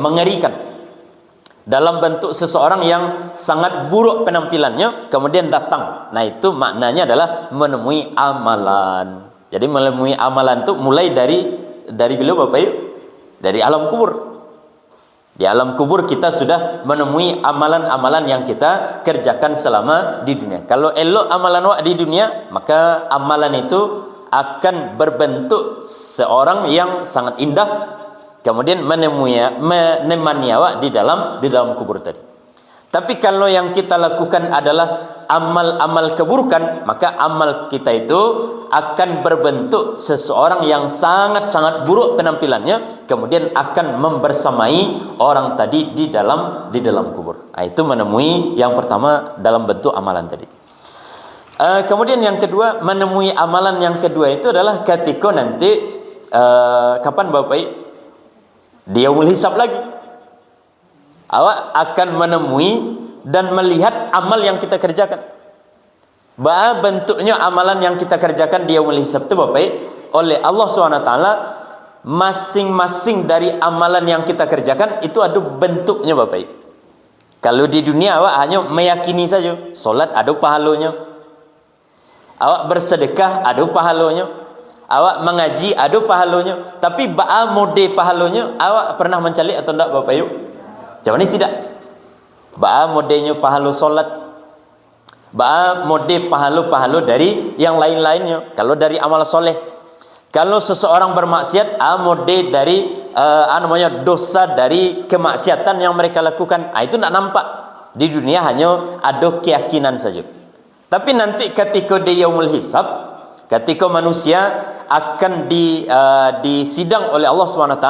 mengerikan, dalam bentuk seseorang yang sangat buruk penampilannya, kemudian datang. Nah, itu maknanya adalah menemui amalan. Jadi menemui amalan itu mulai dari beliau Bapak Ibu, dari alam kubur. Di alam kubur kita sudah menemui amalan-amalan yang kita kerjakan selama di dunia. Kalau elok amalan awak di dunia, maka amalan itu akan berbentuk seorang yang sangat indah, kemudian menemani awak di dalam kubur tadi. Tapi kalau yang kita lakukan adalah amal-amal keburukan, maka amal kita itu akan berbentuk seseorang yang sangat-sangat buruk penampilannya, kemudian akan membersamai orang tadi di dalam kubur. Nah, itu menemui yang pertama dalam bentuk amalan tadi. Kemudian yang kedua, menemui amalan yang kedua itu adalah ketika nanti kapan Bapak dia yaumul hisab lagi, awak akan menemui dan melihat amal yang kita kerjakan. Bahwa bentuknya amalan yang kita kerjakan di yaumul hisab itu Bapak, oleh Allah SWT, masing-masing dari amalan yang kita kerjakan itu ada bentuknya Bapak. Kalau di dunia awak hanya meyakini saja, solat ada pahalanya, awak bersedekah ada pahalanya, awak mengaji ada pahalanya. Tapi ba'a mode pahalanya awak pernah mencari atau tidak Bapak Yuk? Jawab ini tidak. Ba'a modenya pahala solat, ba'a mode pahala dari yang lain-lainnya. Kalau dari amal soleh, kalau seseorang bermaksiat, mode dari dosa dari kemaksiatan yang mereka lakukan. Itu tidak nampak di dunia, hanya ada keyakinan saja. Tapi nanti ketika di yaumul hisab, ketika manusia akan disidang oleh Allah SWT,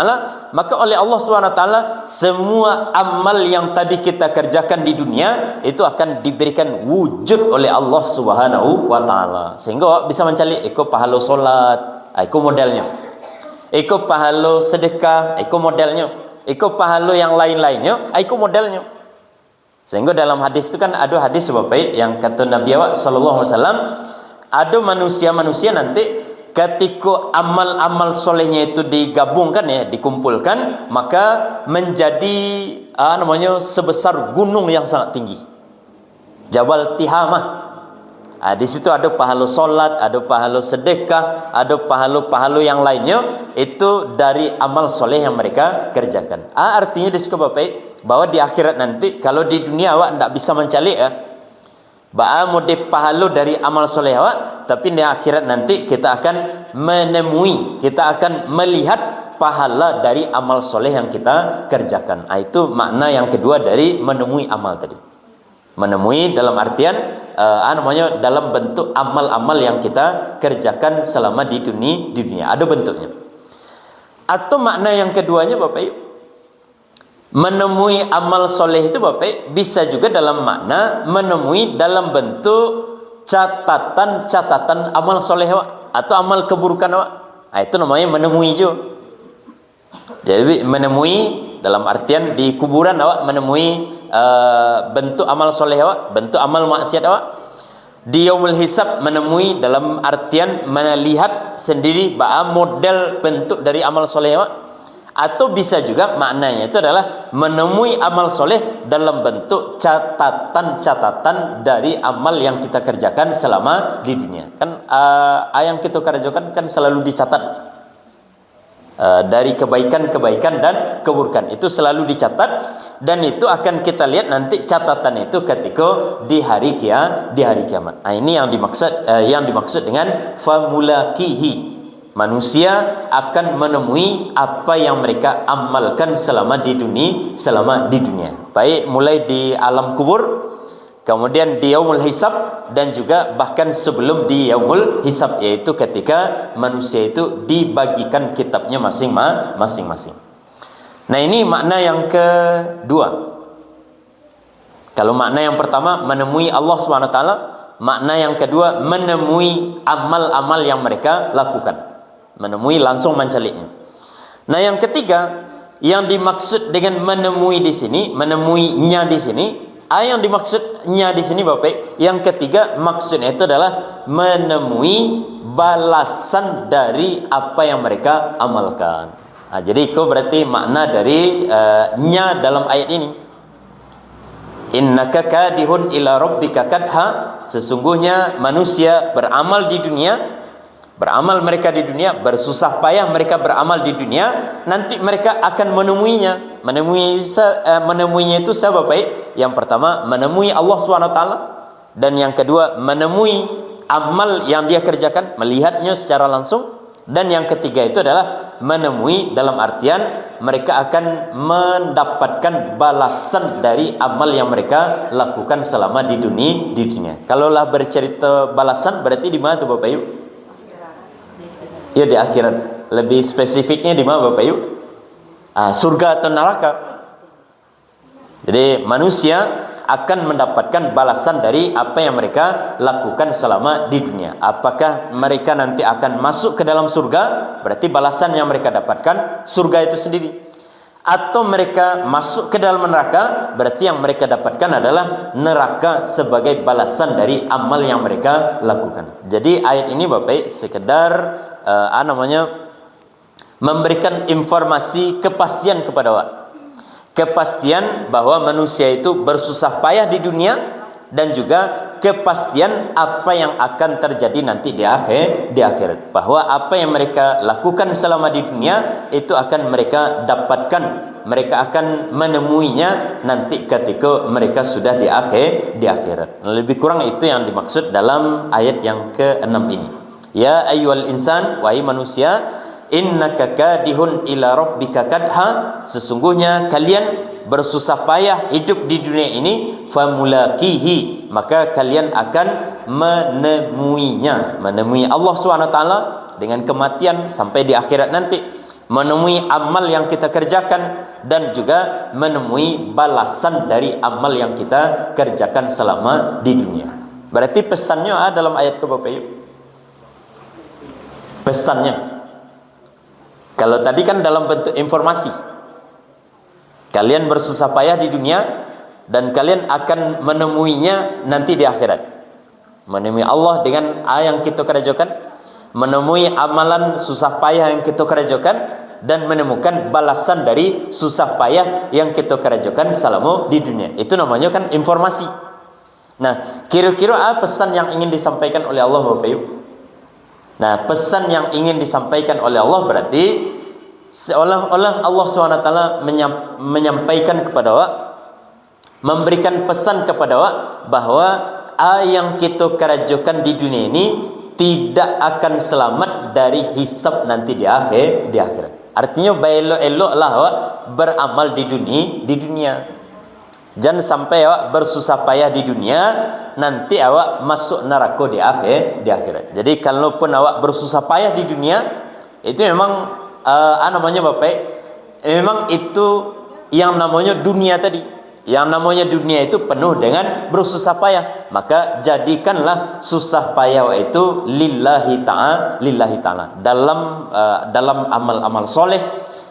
maka oleh Allah SWT semua amal yang tadi kita kerjakan di dunia itu akan diberikan wujud oleh Allah SWT, sehingga bisa mencari iko pahala solat, iko modelnya, iko pahala sedekah, iko modelnya, iko pahala yang lain-lainnya, iko modelnya. Sehingga dalam hadis itu kan ada hadis Bapak yang kata Nabi sallallahu alaihi wasallam, ada manusia-manusia nanti ketika amal-amal solehnya itu digabungkan dikumpulkan, maka menjadi sebesar gunung yang sangat tinggi, Jabal Tihamah. Di situ ada pahala solat, ada pahala sedekah, ada pahala yang lainnya, itu dari amal soleh yang mereka kerjakan. Artinya di situ Bapak, bahwa di akhirat nanti, kalau di dunia awak tidak bisa mencari mode pahala dari amal soleh awak, tapi di akhirat nanti kita akan menemui, kita akan melihat pahala dari amal soleh yang kita kerjakan. Itu makna yang kedua dari menemui amal tadi. Menemui dalam artian dalam bentuk amal-amal yang kita kerjakan selama di dunia, ada bentuknya. Atau makna yang keduanya Bapak, menemui amal soleh itu Bapak bisa juga dalam makna menemui dalam bentuk catatan amal soleh atau amal keburukan awak. Itu namanya menemui juga. Jadi menemui dalam artian di kuburan awak menemui bentuk amal soleh awak, bentuk amal maksiat awak. Di yaumul hisab menemui dalam artian melihat sendiri bahwa model bentuk dari amal soleh awak. Atau bisa juga maknanya itu adalah menemui amal soleh dalam bentuk catatan dari amal yang kita kerjakan selama di dunia. Kan yang kita kerjakan kan selalu dicatat. dari kebaikan-kebaikan dan keburukan. Itu selalu dicatat, dan itu akan kita lihat nanti catatan itu ketika di hari kiamat. Nah, ini yang dimaksud dengan famulakihi. Manusia akan menemui apa yang mereka amalkan selama di dunia. Baik mulai di alam kubur, kemudian di yaumul hisab, dan juga bahkan sebelum di yaumul hisab, yaitu ketika manusia itu dibagikan kitabnya masing-masing. Nah, ini makna yang kedua. Kalau makna yang pertama menemui Allah SWT, makna yang kedua menemui amal-amal yang mereka lakukan, menemui langsung menceliknya. Nah, yang ketiga yang dimaksud dengan menemui di sini, menemuinya di sini, yang dimaksudnya di sini Bapak, yang ketiga maksudnya itu adalah menemui balasan dari apa yang mereka amalkan. Nah, jadi itu berarti makna dari nya dalam ayat ini. Innaka kadihun ila rabbika kadha, sesungguhnya manusia beramal di dunia, beramal mereka di dunia, bersusah payah mereka beramal di dunia, nanti mereka akan menemuinya. Menemuinya itu siapa Bapak? Yang pertama menemui Allah SWT, dan yang kedua menemui amal yang dia kerjakan, melihatnya secara langsung, dan yang ketiga itu adalah menemui dalam artian mereka akan mendapatkan balasan dari amal yang mereka lakukan selama di dunia. Kalaulah bercerita balasan berarti di mana tuh Bapak Ibu? Ya, di akhirat. Lebih spesifiknya di mana Bapak Ibu? Surga atau neraka. Jadi manusia akan mendapatkan balasan dari apa yang mereka lakukan selama di dunia. Apakah mereka nanti akan masuk ke dalam surga, berarti balasan yang mereka dapatkan surga itu sendiri, atau mereka masuk ke dalam neraka, berarti yang mereka dapatkan adalah neraka sebagai balasan dari amal yang mereka lakukan. Jadi ayat ini Bapak sekedar memberikan informasi kepastian kepada Bapak, kepastian bahwa manusia itu bersusah payah di dunia, dan juga kepastian apa yang akan terjadi nanti di akhirat, bahwa apa yang mereka lakukan selama di dunia itu akan mereka dapatkan, mereka akan menemuinya nanti ketika mereka sudah di akhirat. Lebih kurang itu yang dimaksud dalam ayat yang ke-6 ini. Ya ayyuhal insan, wahai manusia, innaka kadihun ila rabbika kadha, sesungguhnya kalian bersusah payah hidup di dunia ini, famulakihi, maka kalian akan menemui Allah SWT dengan kematian sampai di akhirat nanti, menemui amal yang kita kerjakan, dan juga menemui balasan dari amal yang kita kerjakan selama di dunia. Berarti pesannya dalam ayat ke Bapak Ibu. Pesannya, kalau tadi kan dalam bentuk informasi, kalian bersusah payah di dunia dan kalian akan menemuinya nanti di akhirat. Menemui Allah dengan yang kita kerjakan, menemui amalan susah payah yang kita kerjakan, dan menemukan balasan dari susah payah yang kita kerjakan selama di dunia. Itu namanya kan informasi. Nah, kira-kira apa pesan yang ingin disampaikan oleh Allah Bapak Ibu? Nah, pesan yang ingin disampaikan oleh Allah berarti seolah-olah Allah SWT menyampaikan kepada awak, memberikan pesan kepada awak bahwa yang kita kerjakan di dunia ini tidak akan selamat dari hisab nanti di akhirat. Artinya elok-eloklah awak beramal di dunia. Jangan sampai awak bersusah payah di dunia, nanti awak masuk neraka di akhirat. Jadi kalaupun awak bersusah payah di dunia, itu memang namanya Bapak, memang itu yang namanya dunia tadi. Yang namanya dunia itu penuh dengan bersusah payah. Maka jadikanlah susah payah itu lillahi ta'ala. Dalam amal-amal soleh,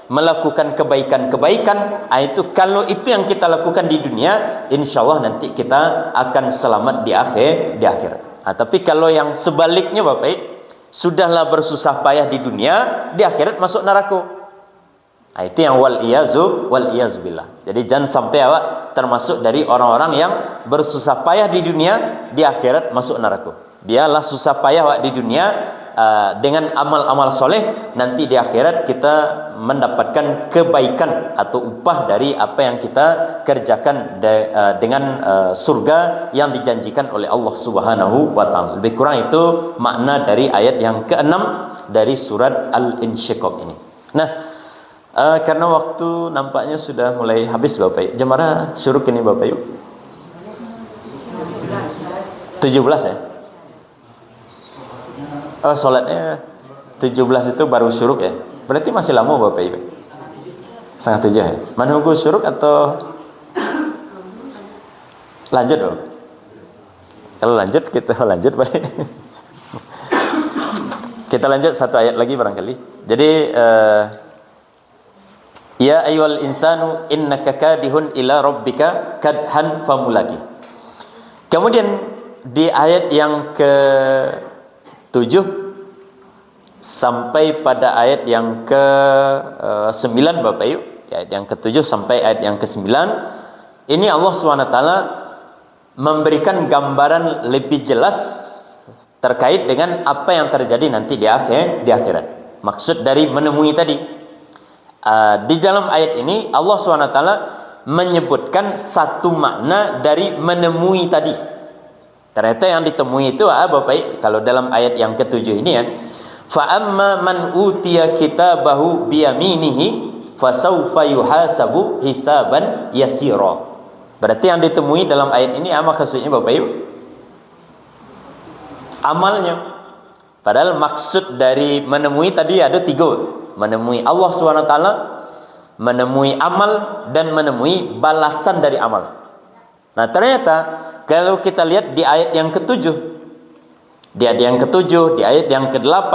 melakukan kebaikan-kebaikan, itu kalau itu yang kita lakukan di dunia, insya Allah nanti kita akan selamat di akhirat. Tapi kalau yang sebaliknya Bapak, sudahlah bersusah payah di dunia, di akhirat masuk neraka. Itu yang wal iyazu billah. Jadi jangan sampai awak termasuk dari orang-orang yang bersusah payah di dunia, di akhirat masuk neraka. Biarlah susah payah awak di dunia, dengan amal-amal soleh, nanti di akhirat kita mendapatkan kebaikan atau upah dari apa yang kita kerjakan dengan surga yang dijanjikan oleh Allah Subhanahu wa taala. Lebih kurang itu makna dari ayat yang ke-6 dari surat Al-Insyiqaq ini. Nah, karena waktu nampaknya sudah mulai habis Bapak Ibu. Jam berapa syuruk ini Bapak Ibu? 17 ya? Oh, sholatnya 17 itu baru syuruk ya? Berarti masih lama Bapak Ibu? Setengah 7 ya? Menunggu syuruk atau lanjut dong? Kalau lanjut kita lanjut balik. Kita lanjut satu ayat lagi barangkali. Jadi ya ayyuhal insanu innaka kadihun ila rabbika kadhan famulaki. Kemudian di ayat yang ke-7 sampai pada ayat yang ke-9 Bapak Ibu, ayat yang ke-7 sampai ayat yang ke-9 ini Allah SWT memberikan gambaran lebih jelas terkait dengan apa yang terjadi nanti di akhirat. Maksud dari menemui tadi, di dalam ayat ini Allah SWT menyebutkan satu makna dari menemui tadi. Ternyata yang ditemui itu Bapak, kalau dalam ayat yang ke-7 ini ya, fa amma man utiya kitabahu biyaminihi fasawfa yuhasabu hisaban yasira. Berarti yang ditemui dalam ayat ini apa maksudnya Bapak Ibu? Amalnya. Padahal maksud dari menemui tadi ada 3. Menemui Allah SWT, menemui amal, dan menemui balasan dari amal. Nah, ternyata kalau kita lihat di ayat yang ke-7, di ayat yang ke-7, di ayat yang ke-8,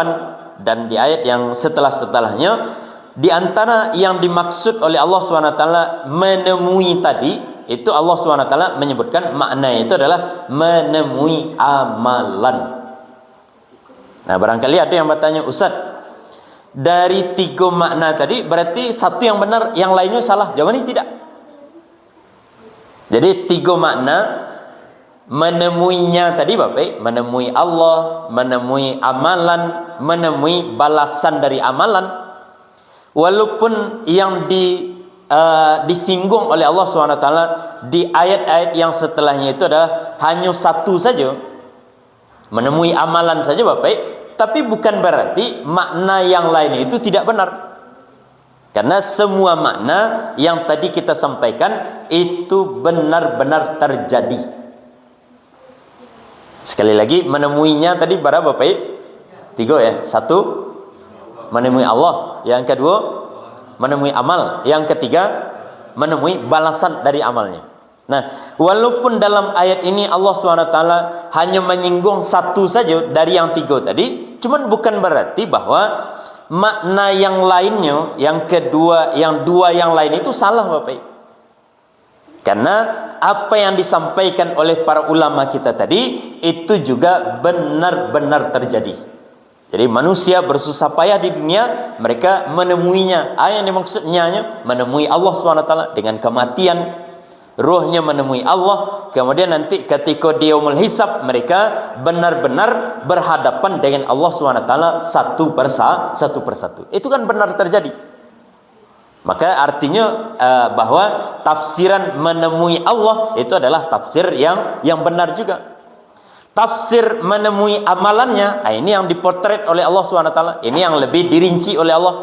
dan di ayat yang setelah-setelahnya, di antara yang dimaksud oleh Allah SWT menemui tadi, itu Allah SWT menyebutkan maknanya itu adalah menemui amalan. Nah, barangkali ada yang bertanya, Ustaz, dari 3 makna tadi berarti satu yang benar, yang lainnya salah? Jawabannya tidak. Jadi 3 makna menemuinya tadi Bapak, menemui Allah, menemui amalan, menemui balasan dari amalan. Walaupun yang disinggung oleh Allah SWT di ayat-ayat yang setelahnya itu adalah hanya satu saja, menemui amalan saja Bapak, tapi bukan berarti makna yang lain itu tidak benar. Karena semua makna yang tadi kita sampaikan itu benar-benar terjadi. Sekali lagi, menemuinya tadi berapa Bapak? 3 ya. 1, menemui Allah. Yang kedua, menemui amal. Yang ketiga, menemui balasan dari amalnya. Nah, walaupun dalam ayat ini Allah SWT hanya menyinggung satu saja dari yang 3 tadi, cuman bukan berarti bahwa makna yang lainnya, yang kedua, yang 2 yang lain itu salah Bapak. Karena apa yang disampaikan oleh para ulama kita tadi itu juga benar-benar terjadi. Jadi manusia bersusah payah di dunia, mereka menemuinya. Yang dimaksudnya menemui Allah SWT dengan kematian, ruhnya menemui Allah. Kemudian nanti ketika di yaumul hisab, mereka benar-benar berhadapan dengan Allah SWT satu persatu. Itu kan benar terjadi. Maka artinya bahwa tafsiran menemui Allah itu adalah tafsir yang benar juga. Tafsir menemui amalannya, ini yang dipotret oleh Allah SWT, ini yang lebih dirinci oleh Allah.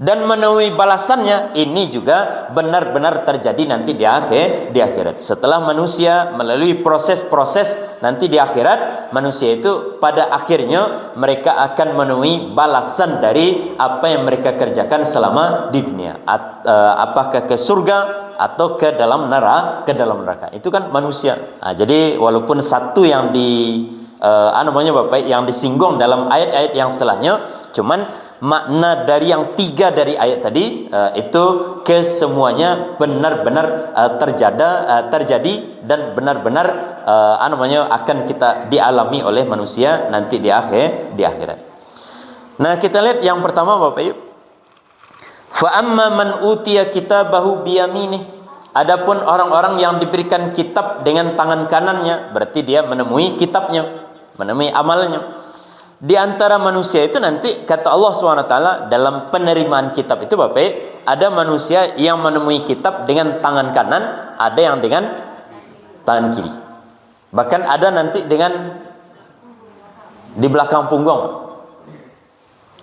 Dan menemui balasannya, ini juga benar-benar terjadi nanti di akhirat. Setelah manusia melalui proses-proses nanti di akhirat, manusia itu pada akhirnya mereka akan menemui balasan dari apa yang mereka kerjakan selama di dunia. Apakah ke surga atau ke dalam neraka. Itu kan manusia. Nah, jadi walaupun satu yang yang disinggung dalam ayat-ayat yang setelahnya, cuman makna dari yang 3 dari ayat tadi itu kesemuanya benar-benar terjadi dan benar-benar akan kita dialami oleh manusia nanti di akhirat. Nah, kita lihat yang pertama Bapak Ibu. Fa amma man utiya kitabahu biyaminih. Adapun orang-orang yang diberikan kitab dengan tangan kanannya, berarti dia menemui kitabnya, menemui amalnya. Di antara manusia itu nanti kata Allah SWT dalam penerimaan kitab itu Bapak, ada manusia yang menemui kitab dengan tangan kanan, ada yang dengan tangan kiri. Bahkan ada nanti dengan di belakang punggung.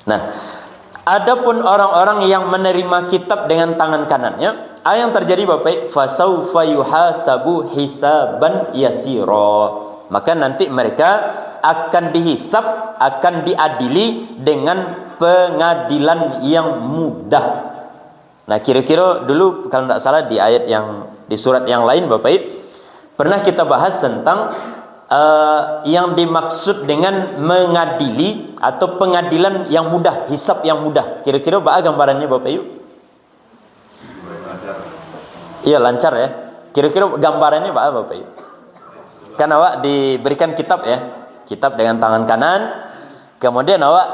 Nah, adapun orang-orang yang menerima kitab dengan tangan kanannya, apa yang terjadi Bapak? Fasaufa yuhasabu hisaban yasira. Maka nanti mereka akan dihisab, akan diadili dengan pengadilan yang mudah. Nah, kira-kira dulu kalau tidak salah di ayat yang di surat yang lain Bapak Ibu, pernah kita bahas tentang yang dimaksud dengan mengadili atau pengadilan yang mudah, hisab yang mudah. Kira-kira apa gambarannya Bapak Ibu? Iya, lancar ya. Kira-kira gambarannya apa Bapak Ibu? Kan awak diberikan kitab ya, kitab dengan tangan kanan, kemudian awak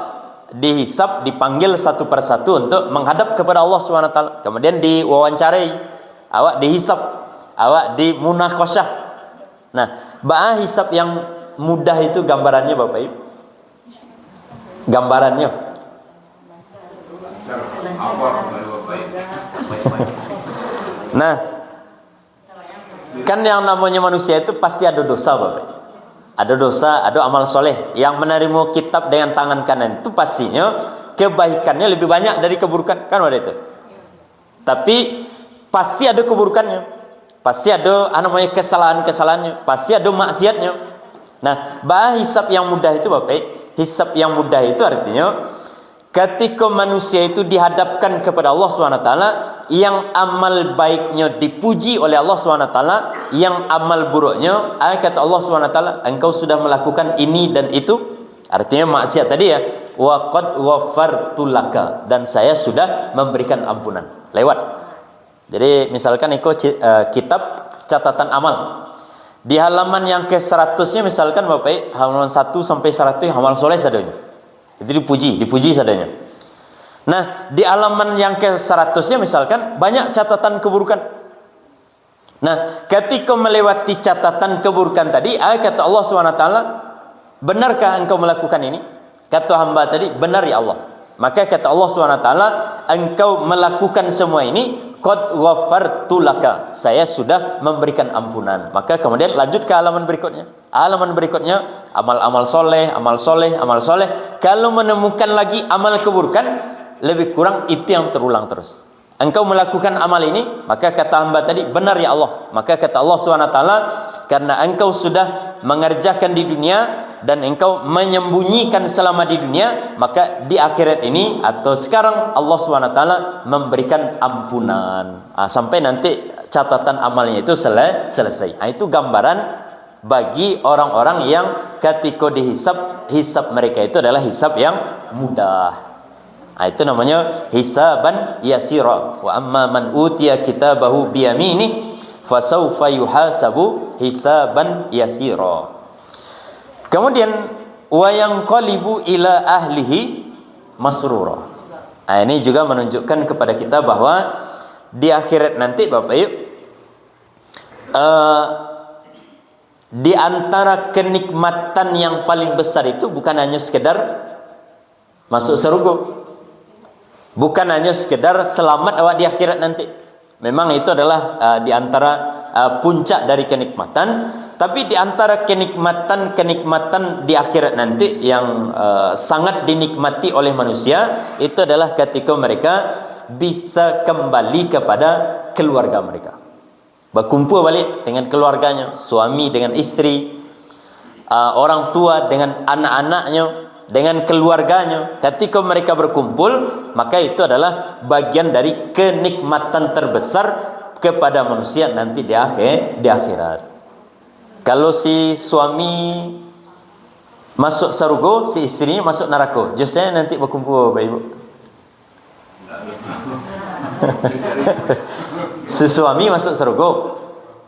dihisab, dipanggil satu persatu untuk menghadap kepada Allah SWT, kemudian diwawancarai, awak dihisab, awak dimunaqasyah. Nah, bah hisab yang mudah itu gambarannya Bapak Ibu, gambarannya nah, kan yang namanya manusia itu pasti ada dosa Bapak Ibu. Ada dosa, ada amal soleh. Yang menerima kitab dengan tangan kanan itu pastinya kebaikannya lebih banyak dari keburukan, kan ada itu. Tapi pasti ada keburukannya, pasti ada namanya kesalahan-kesalahannya, pasti ada maksiatnya. Nah, bah hisab yang mudah itu Bapak, hisab yang mudah itu artinya ketika manusia itu dihadapkan kepada Allah SWT, yang amal baiknya dipuji oleh Allah SWT, yang amal buruknya, kata Allah SWT, engkau sudah melakukan ini dan itu, artinya maksiat tadi ya, wa qad wafartu laka, dan saya sudah memberikan ampunan, lewat. Jadi misalkan ikut kitab catatan amal, di halaman yang ke 100-nya misalkan Bapak, halaman 1 sampai 100 amal soleh sadanya, itu dipuji sadanya. Nah, di halaman yang ke 100-nya misalkan banyak catatan keburukan. Nah, ketika melewati catatan keburukan tadi, kata Allah SWT, benarkah engkau melakukan ini? Kata hamba tadi, benar ya Allah. Maka kata Allah SWT, engkau melakukan semua ini, qad ghafartu laka, saya sudah memberikan ampunan. Maka kemudian lanjut ke halaman berikutnya. Halaman berikutnya, amal-amal soleh, amal soleh, amal soleh. Kalau menemukan lagi amal keburukan, lebih kurang itu yang terulang terus. Engkau melakukan amal ini, maka kata hamba tadi, benar ya Allah. Maka kata Allah SWT, karena engkau sudah mengerjakan di dunia dan engkau menyembunyikan selama di dunia, maka di akhirat ini atau sekarang Allah SWT memberikan ampunan. Sampai nanti catatan amalnya itu selesai. Itu gambaran bagi orang-orang yang ketika dihisab, hisab mereka itu adalah hisab yang mudah. Itu namanya hisaban yasira. Wa amma man utiya kitabahu biyamini fasawfa yuhasabu hisaban yasira. Kemudian wa yanqalibu ila ahlihi masrura. Ini juga menunjukkan kepada kita bahwa di akhirat nanti Bapak Ibu, di antara kenikmatan yang paling besar itu bukan hanya sekedar masuk surga, bukan hanya sekedar selamat awak di akhirat nanti. Memang itu adalah di antara puncak dari kenikmatan. Tapi di antara kenikmatan di akhirat nanti yang sangat dinikmati oleh manusia, itu adalah ketika mereka bisa kembali kepada keluarga mereka, berkumpul balik dengan keluarganya, suami dengan istri, orang tua dengan anak-anaknya, dengan keluarganya. Ketika mereka berkumpul, maka itu adalah bagian dari kenikmatan terbesar kepada manusia nanti di akhirat. Kalau si suami masuk surga, si istrinya masuk neraka, justru nanti berkumpul Bapak Ibu. Si suami masuk surga,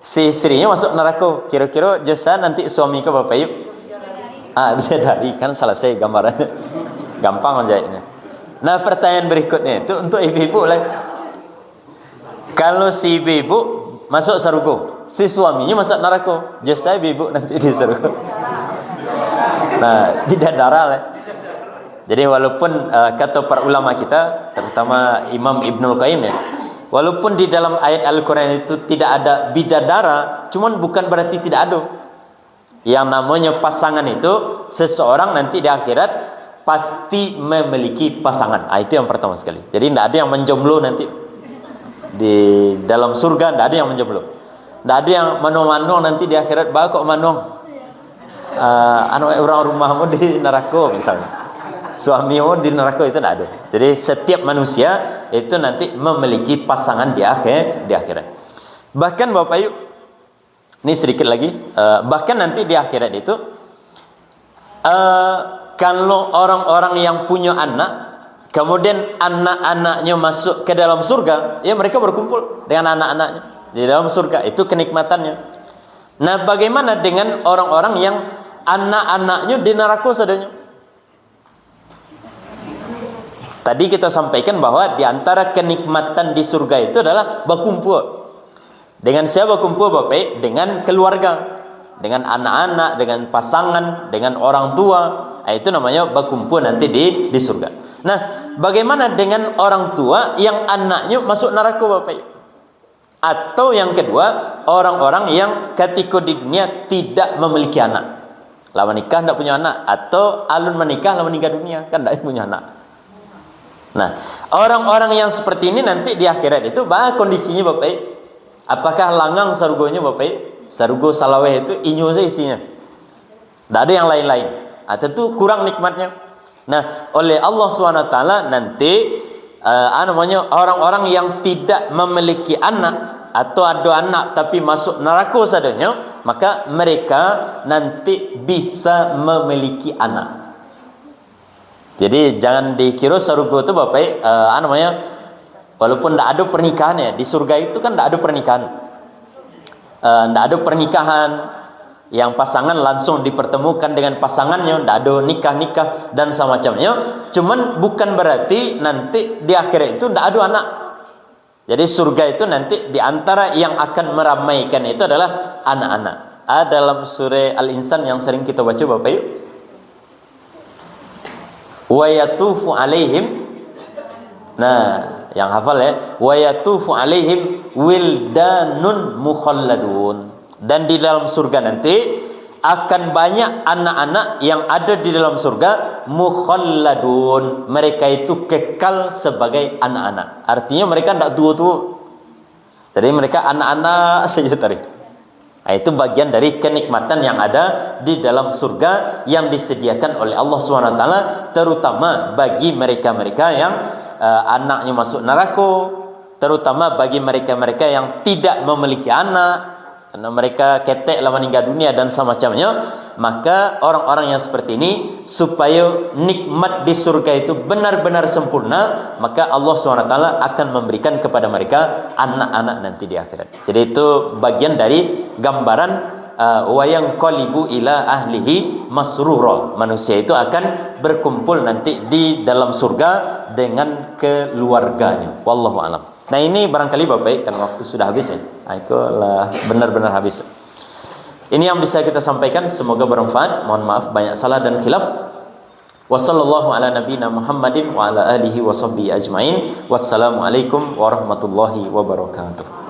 si istrinya masuk neraka, kira-kira justru nanti suami ke Bapak Ibu bidadari, kan selesai gambarannya, gampang menjahitnya. Nah, pertanyaan berikutnya itu untuk ibu-ibu lah. Kalau si ibu masuk surga, si suaminya masuk neraka, just saya ibu nanti di surga. Nah, bidadara lah. Jadi walaupun kata para ulama kita, terutama Imam Ibnul Qayyim ya, walaupun di dalam ayat Al-Quran itu tidak ada bidadara, cuman bukan berarti tidak ada. Yang namanya pasangan itu, seseorang nanti di akhirat pasti memiliki pasangan. Itu yang pertama sekali. Jadi tidak ada yang menjomblo nanti di dalam surga, tidak ada yang menjomblo. Tidak ada yang manong-manong nanti di akhirat. Bah kok manong? Orang rumahmu di neraka misalnya, suamimu di neraka, itu tidak ada. Jadi setiap manusia itu nanti memiliki pasangan di akhirat. Bahkan Bapak Ibu, ini sedikit lagi, bahkan nanti di akhirat itu kalau orang-orang yang punya anak, kemudian anak-anaknya masuk ke dalam surga, ya mereka berkumpul dengan anak-anaknya di dalam surga, itu kenikmatannya. Nah, bagaimana dengan orang-orang yang anak-anaknya di neraka sadanya? Tadi kita sampaikan bahwa di antara kenikmatan di surga itu adalah berkumpul. Dengan siapa berkumpul Bapak? Dengan keluarga, dengan anak-anak, dengan pasangan, dengan orang tua. Itu namanya berkumpul nanti di surga. Nah, bagaimana dengan orang tua yang anaknya masuk neraka Bapak? Atau yang kedua, orang-orang yang ketika di dunia tidak memiliki anak. Lama nikah tidak punya anak, atau alun menikah lama meninggal dunia, kan tidak punya anak. Nah, orang-orang yang seperti ini nanti di akhirat itu kondisinya Bapak? Apakah langang sarugonya Bapak? Sarugo salaweh itu inyo saja isinya, tidak ada yang lain-lain. Tentu kurang nikmatnya. Nah, oleh Allah SWT nanti orang-orang yang tidak memiliki anak atau ada anak tapi masuk neraka sadanya, maka mereka nanti bisa memiliki anak. Jadi jangan dikira sarugo itu Bapak, walaupun tidak ada pernikahan ya, di surga itu kan tidak ada pernikahan. Tidak ada pernikahan yang pasangan langsung dipertemukan dengan pasangannya, tidak ada nikah-nikah dan semacamnya. Cuman bukan berarti nanti di akhirat itu tidak ada anak. Jadi surga itu nanti diantara yang akan meramaikan itu adalah anak-anak. Dalam surah Al-Insan yang sering kita baca Bapak yuk, wa yatufu alaihim. Nah, yang hafal ya, wa yatufu alaihim wildanun mukhalladun. Dan di dalam surga nanti akan banyak anak-anak yang ada di dalam surga mukhalladun. Mereka itu kekal sebagai anak-anak. Artinya mereka tidak tua-tua. Jadi mereka anak-anak saja tadi. Itu bagian dari kenikmatan yang ada di dalam surga yang disediakan oleh Allah SWT, terutama bagi mereka-mereka yang anaknya masuk neraka, terutama bagi mereka-mereka yang tidak memiliki anak, karena mereka ketek lama meninggal dunia dan semacamnya. Maka orang-orang yang seperti ini, supaya nikmat di surga itu benar-benar sempurna, maka Allah SWT akan memberikan kepada mereka anak-anak nanti di akhirat. Jadi itu bagian dari gambaran wayang qalibu ila ahlihi masrura. Manusia itu akan berkumpul nanti di dalam surga dengan keluarganya. Wallahu a'lam. Nah, ini barangkali Bapak, kan waktu sudah habis ya. Itulah benar-benar habis. Ini yang bisa kita sampaikan, semoga bermanfaat. Mohon maaf banyak salah dan khilaf. Wassallallahu ala nabiyina Muhammadin wa ala alihi wa sahbihi ajmain. Wassalamualaikum warahmatullahi wabarakatuh.